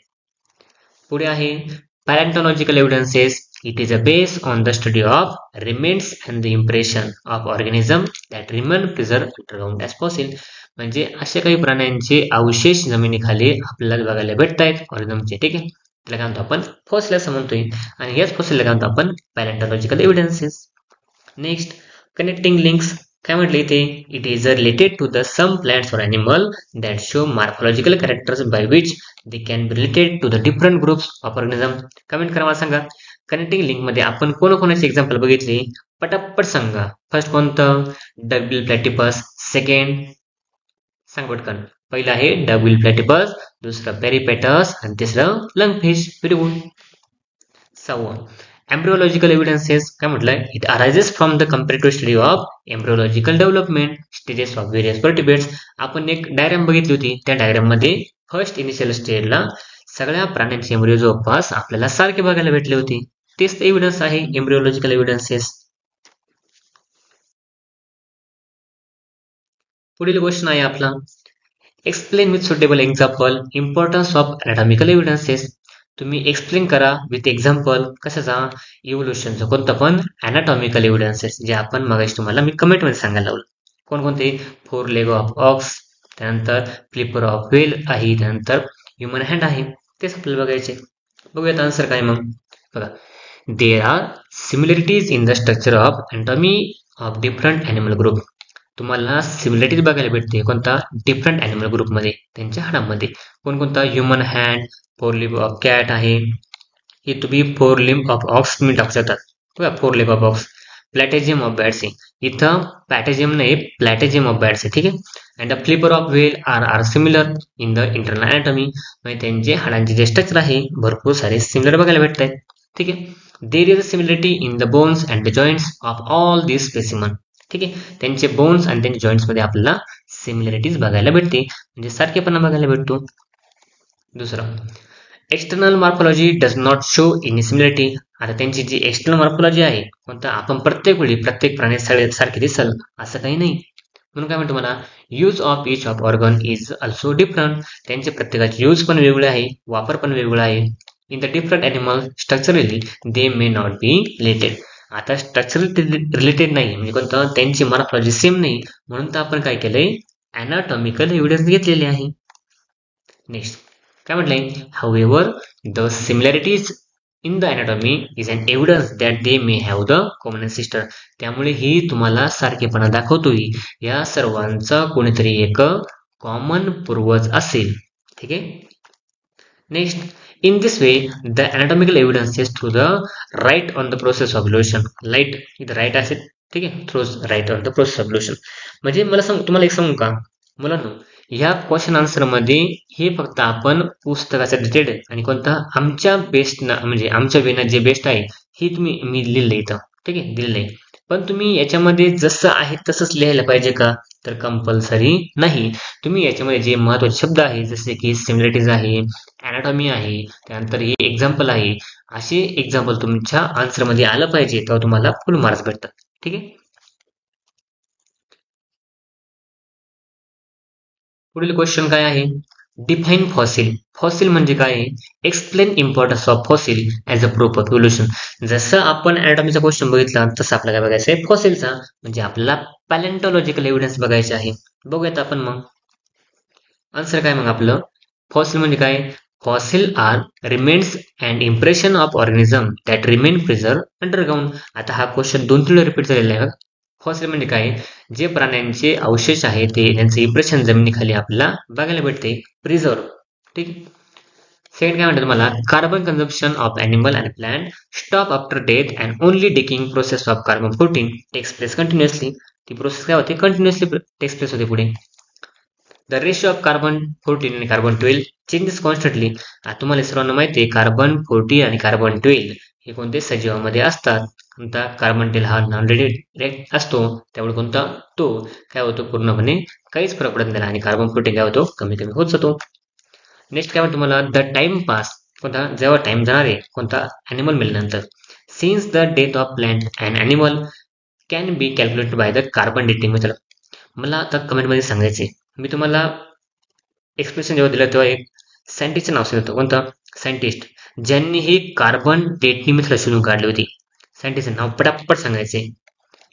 [SPEAKER 1] पुढे आहे palaeontological evidences. It is a base on the study of remains and the impression of organism that remain preserve underground as possible. म्हणजे असे काही प्राण्यांचे अवशेष जमिनीखाली आपल्याला बघायला भेटत आहेत ऑर्गॅनिझमचे. ठीक आहे, त्याला काय म्हणतो आपण, फॉसिल असं म्हणतोय, आणि याच फॉसिलला काय म्हणतो आपण, palaeontological evidences. Next, connecting links. काय म्हटलं इथे, it is related to the some plants और animal that show morphological characters by which they can be related to the different groups of organism. Comment करा, मला सांगा. कनेक्टिंग लिंक मध्ये आपण कोणाकोणाचे एक्झाम्पल बघितले, पटापट सांगा. फर्स्ट कोणतं, डगबिल प्लॅटिपस. सेकंड सांग पटकन. पहिलं आहे डगबिल प्लॅटिपस, दुसरं पेरिपेटस, आणि तिसरं लंगफिश. Very good. 6वा, एम्ब्रिओलॉजिकल एव्हिडन्सेस. काय म्हटलंय, it arises from the comparative study of embryological development stages of various vertebrates. आपण एक डायग्राम बघितली होती, त्या डायग्राम मध्ये फर्स्ट इनिशियल स्टेजला सगळ्या प्राण्यांचे एम्ब्रिओ जवळपास आपल्याला सारखे बघायला भेटले होते. तेच एव्हिडन्स आहे एम्ब्रिओलॉजिकल एव्हिडन्सेस. पुढील क्वेश्चन आहे आपला, explain with suitable example importance of anatomical evidences. तुम्ही एक्सप्लेन करा विथ एक्झाम्पल, कशाचा, इव्होल्युशनचा. कोणतं पण, अनाटॉमिकल एव्हिडन्सेस, जे आपण मगाशी तुम्हाला मी कमेंट मध्ये सांगायला लावलं. कोणकोणते, 4 लेग ऑफ ऑक्स, त्यानंतर फ्लिपर ऑफ व्हेल आहे, त्यानंतर ह्युमन हँड आहे, तेच आपल्याला बघायचे. बघूयात आन्सर काय मग. बघा, there are similarities in the structure of anatomy of different animal group. तुम्हाला सिमिलरिटीज बघायला भेटते कोणता, डिफरंट ॲनिमल ग्रुपमध्ये, त्यांच्या हाडामध्ये. कोणकोणता, ह्युमन हँड, 4 लिंब ऑफ कॅट आहे, हे तुम्ही 4 लिंब ऑफ ऑक्स तुम्ही टाकू शकतात. बघा, 4 लिंब ऑफ ऑक्स. प्लॅटेजियम ऑफ बॅट्स आहे, इथं पॅटेजियम नाही, प्लॅटेजियम ऑफ बॅट्स आहे. ठीक आहे. And the flipper of whale are similar in the internal anatomy. म्हणजे त्यांचे हाडांचे जे स्ट्रक्चर आहे भरपूर सारे सिमिलर बघायला भेटत आहेत. ठीक आहे. There is a similarity in the bones and the joints of all this specimen. ठीक आहे, त्यांचे बोन्स आणि त्यांच्या जॉईंट्स मध्ये आपल्याला सिमिलरिटीज बघायला भेटते, म्हणजे सारखेपणा बघायला भेटतो. दुसरं, external morphology does not show any similarity. आता त्यांची जी एक्सटर्नल मॉर्फोलॉजी आहे, कोणतं, आपण प्रत्येक वेळी प्रत्येक प्राणी सारखे दिसल असं काही नाही. म्हणून काय म्हणतो मला, use of each of organ is also different. त्यांचे प्रत्येकाचे यूज पण वेगळे आहे, वापर पण वेगळा आहे. In the different animal structurally they may not be related. आता स्ट्रक्चरल रिलेटेड नाही, म्हणजे कोणतं, त्यांची मॉर्फोलॉजी सेम नाही, म्हणून तर आपण काय केलंय, अनाटॉमिकल एव्हिडन्स घेतलेले आहे. नेक्स्ट काय म्हटलंय, however the similarities in the anatomy is an evidence that they may have the common sister. त्यामुळे ही तुम्हाला सारखेपणा दाखवतोय, या सर्वांचा कोणीतरी एक कॉमन पूर्वज असेल. ठीक आहे. Next, in this way, the anatomical evidence is through the right on the process of evolution. Light इथं राईट असेल, ठीक आहे, through write on the process of evolution. म्हणजे मला तुम्हाला एक सांगू का मुलांनो, ह्या क्वेश्चन आन्सर मध्ये हे फक्त आपण पुस्तकाचा डिटेल आणि कोणता आमच्या बेस्ट म्हणजे आमच्या वेना जे बेस्ट आहे हे मी लिहिलं इथं, ठीक आहे, दिलेलं आहे. पण तुम्ही याच्यामध्ये जसं आहे तसंच लिहायला पाहिजे का, तर कंपल्सरी नाही. तुम्ही याच्यामध्ये जे महत्वाचे शब्द आहे जसे की सिमिलरिटीज आहे, अॅनाटॉमी आहे, त्यानंतर हे एक्झाम्पल आहे, असे एक्झाम्पल तुमच्या आन्सर मध्ये आलं पाहिजे तेव्हा तुम्हाला फुल मार्क्स भेटतात. ठीक आहे. पुढील क्वेश्चन काय आहे, डिफाईन फॉसिल. फॉसिल म्हणजे काय आहे, explain importance of fossil as a proof of evolution. जसं आपण अॅनाटॉमीचा क्वेश्चन बघितला तसं आपल्याला काय बघायचं आहे, फॉसिलचा म्हणजे आपल्याला पॅलेंटॉलॉजिकल एव्हिडन्स बघायचे आहे. बघूयात आपण मग आन्सर काय मग आपलं. फॉसिल म्हणजे काय, fossil are remains and impression of organism that remain preserve underground. आता हा क्वेश्चन 2-3 वेळा रिपीट झालेला आहे. फॉसिल म्हणजे काय, जे प्राण्यांचे अवशेष आहे ते त्यांचे इम्प्रेशन जमिनीखाली आपल्याला बघायला भेटते, प्रिझर्व. ठीक. सेकंड काय म्हणतात तुम्हाला, carbon consumption of animal and plant stop after death and only decaying process of carbon 14 takes place continuously. ती प्रोसेस काय होते, कंटिन्युअसली टेक्स प्लेस होते पुढे. द रेशिओ ऑफ कार्बन 14 आणि कार्बन 12 चेंजेस कॉन्स्टंटली. तुम्हाला सर्वांना माहिती आहे कार्बन 14 आणि कार्बन 12 हे कोणते सजीवामध्ये असतात. कोणता कार्बन 12 हा नॉन रेडिएक्ट असतो, त्यामुळे कोणता तो काय होतो, पूर्णपणे काहीच फरक पडत नाही आणि कार्बन 14 काय होतो, कमी कमी होत जातो. नेक्स्ट काय म्हणतो तुम्हाला, द टाइम पास. कोणता, जेव्हा टाइम जाणार आहे कोणता, ॲनिमल मेल्यानंतर. Since the death of plant and animal can be calculated by the carbon dating method. मला आता कमेंटमध्ये सांगायचे, मी तुम्हाला एक्सप्रेशन जेव्हा दिलं तेव्हा एक सायंटिस्टचं नाव सांगतो. कोणतं सायंटिस्ट, ज्यांनी ही कार्बन डेटिंग मेथड शोधून काढली होती. सायंटिस्टचं नाव पटापट सांगायचे.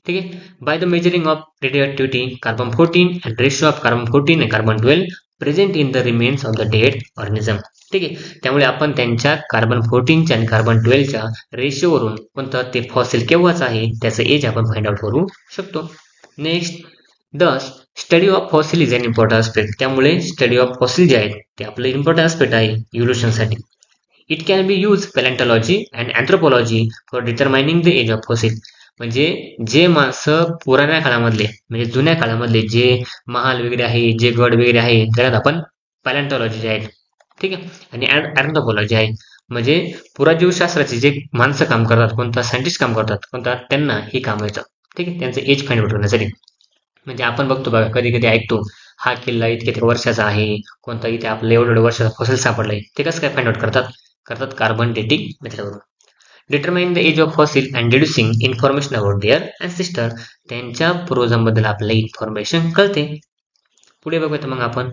[SPEAKER 1] ठीक आहे. By the measuring of radioactivity carbon 14 and ratio of carbon 14 and carbon 12 present in the remains of the dead organism. ठीक आहे. त्यामुळे आपण त्यांच्या कार्बन 14च्या आणि कार्बन 12च्या रेशिओवरून कोणतं ते फॉसिल केव्हाच आहे त्याचं एज आपण फाइंड आउट करू शकतो. Next, this study of fossil is an important aspect. त्यामुळे स्टडी ऑफ फॉसिल जे आहेत ते आपलं इम्पॉर्टंट आस्पेक्ट आहे इव्होल्युशनसाठी. It can be use palaeontology and anthropology for determining the age of fossil. म्हणजे जे माणसं पुराण्या काळामधले म्हणजे जुन्या काळामधले जे महाल वगैरे आहे, जे गड वगैरे आहे, त्याच्यात आपण पॅलेंटॉलॉजी जे आहेत, ठीक आहे, आणि अँथ्रोपॉलॉजी आहे. म्हणजे पुराजीवशास्त्राचे जे माणसं काम करतात, कोणता सायंटिस्ट काम करतात, कोणता त्यांना हे काम येतं. ठीक आहे, त्यांचं एज फाइंड आउट करण्यासाठी. म्हणजे आपण बघतो बघा, कधी कधी ऐकतो हा किल्ला इतके वर्षाचा आहे, कोणता इथे आपलं एवढं वर्षाचा फॉसिल सापडलाय. ते कसं काय फाइंड आउट करतात कार्बन डेटिंग मेथडवरून. Determine the age of fossil and deducing information about their ancestor. त्यांच्या पूर्वजांबद्दल आपल्याला इन्फॉर्मेशन कळते. पुढे बघूयात मग आपण.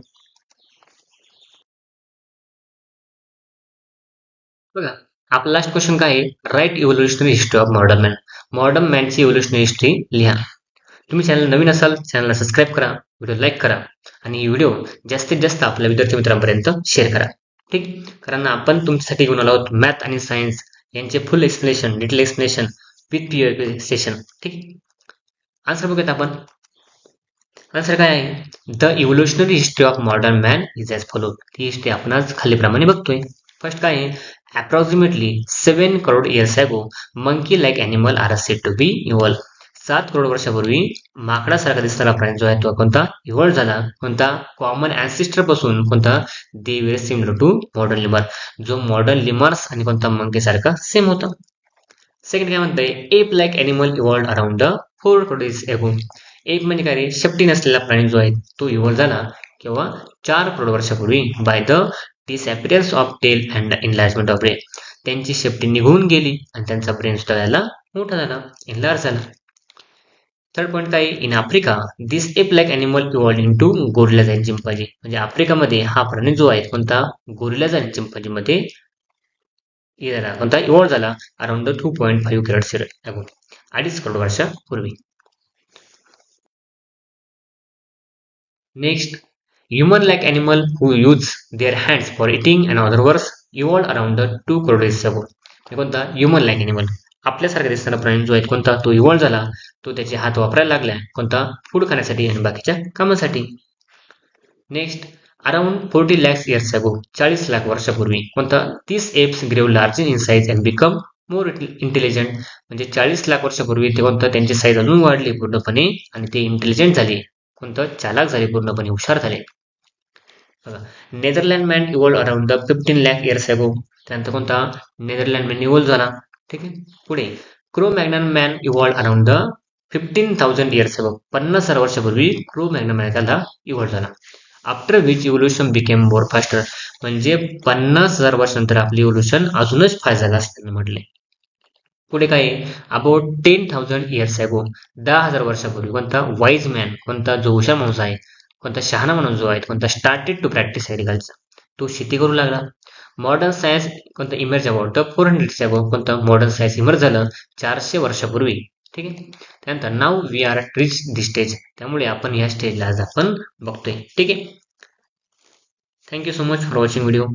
[SPEAKER 1] बघा, आपला लास्ट क्वेश्चन काय आहे, write evolutionary history of modern man. Modern मॅनची इव्होल्युशनरी हिस्ट्री लिहा. तुम्ही चॅनल नवीन असाल चॅनलला सबस्क्राईब करा, व्हिडिओ लाईक करा आणि ही व्हिडिओ जास्तीत जास्त आपल्या विद्यार्थी मित्रांपर्यंत शेअर करा. ठीक, कारण आपण तुमच्यासाठी घेऊन आलो आहोत मॅथ आणि सायन्स यांचे full explanation, detail explanation with PO session. ठीक, आन्सर बघूयात आपण. आन्सर काय आहे, the evolutionary history of modern man is as follow. ही हिस्ट्री आपण आज खालीप्रमाणे बघतोय. फर्स्ट काय आहे, approximately 7 crore years ago monkey like animal are said to be evolve. 7 crore वर्षापूर्वी माकडासारखा दिसणारा प्राणी जो आहे तो कोणता इव्हॉल्व झाला, कोणता कॉमन अँसेस्टर पासून, कोणता they were similar to modern lemur. जो मॉडर्न लिमर्स आणि कोणता मंकी सारखा सेम होता. सेकंड काय म्हणतंय, app like animal evolve around the 4 crore years अगो. एप म्हणजे काय रे, शेपटी नसलेला प्राणी जो आहे तो इव्हॉल्व झाला किंवा 4 करोड वर्षापूर्वी by the disappearance of tail and enlargement of brain. त्यांची शेपटी निघून गेली आणि त्यांचा ब्रेन सुद्धा यायला मोठा झाला, एनलार्ज झाला. थर्ड पॉईंट काय, in Africa this ape like animal evolve in to gorillas and chimpanzee. म्हणजे आफ्रिकामध्ये हा प्राणी जो आहे कोणता गोरिलाज आणि चिंपांजी मध्ये कोणता इव्हॉल्व झाला अराउंड 2.5 करोड अगो, 2.5 करोड वर्षापूर्वी. Next, human like animal who use their hands for eating and other works evolve around 2 crore years ago. कोणता ह्युमन लाईक ॲनिमल, आपल्यासारखा दिसणारा प्राणी जो आहे कोणता तो इव्हॉल्व झाला, तो त्याचे हात वापरायला लागला कोणता फूड खाण्यासाठी आणि बाकीच्या कामासाठी. Next, around 40 lakhs years ago, 40 lakh वर्षापूर्वी कोणता these apes grew larger in size and become more intelligent. म्हणजे 40 लाख वर्षापूर्वी ते कोणतं त्यांची साईज अजून वाढली पूर्णपणे आणि ते इंटेलिजंट झाले, कोणतं चालाक झाले, पूर्णपणे हुशार झाले. बघा, Netherland man evolve around the 15 lakh years ago. त्यानंतर कोणता नेदरलँड मॅन इव्हॉल्व झाला. ठीक आहे. पुढे Cro Magnon man evolve around the 15,000 years ago. 50,000 वर्षापूर्वी क्रो मॅग्नन मॅन त्याला इव्हॉल्व झाला. After which evolution became more faster. म्हणजे 50,000 वर्षानंतर आपली इव्होल्युशन अजूनच फास्ट झालं असं त्यांनी म्हटले. पुढे काय अबाउट 10,000 इयर्स अगो. 10,000 वर्षापूर्वी कोणता वाईज मॅन, कोणता जो हुशार माणूस आहे, कोणता शहाणा माणूस जो आहे, कोणता स्टार्टेड टू प्रॅक्टिस ॲग्रिकल्चर, तो शेती करू लागला. मॉडर्न सायन्स कोणता इमर्ज अबाउट द 400 अगो. कोणतं मॉडर्न सायन्स इमर्ज झालं 400 वर्षापूर्वी. ठीक आहे. त्यानंतर नाव we are reach this stage. त्यामुळे आपण या स्टेजला आज आपण बघतोय. ठीक आहे. Thank you so much for watching video.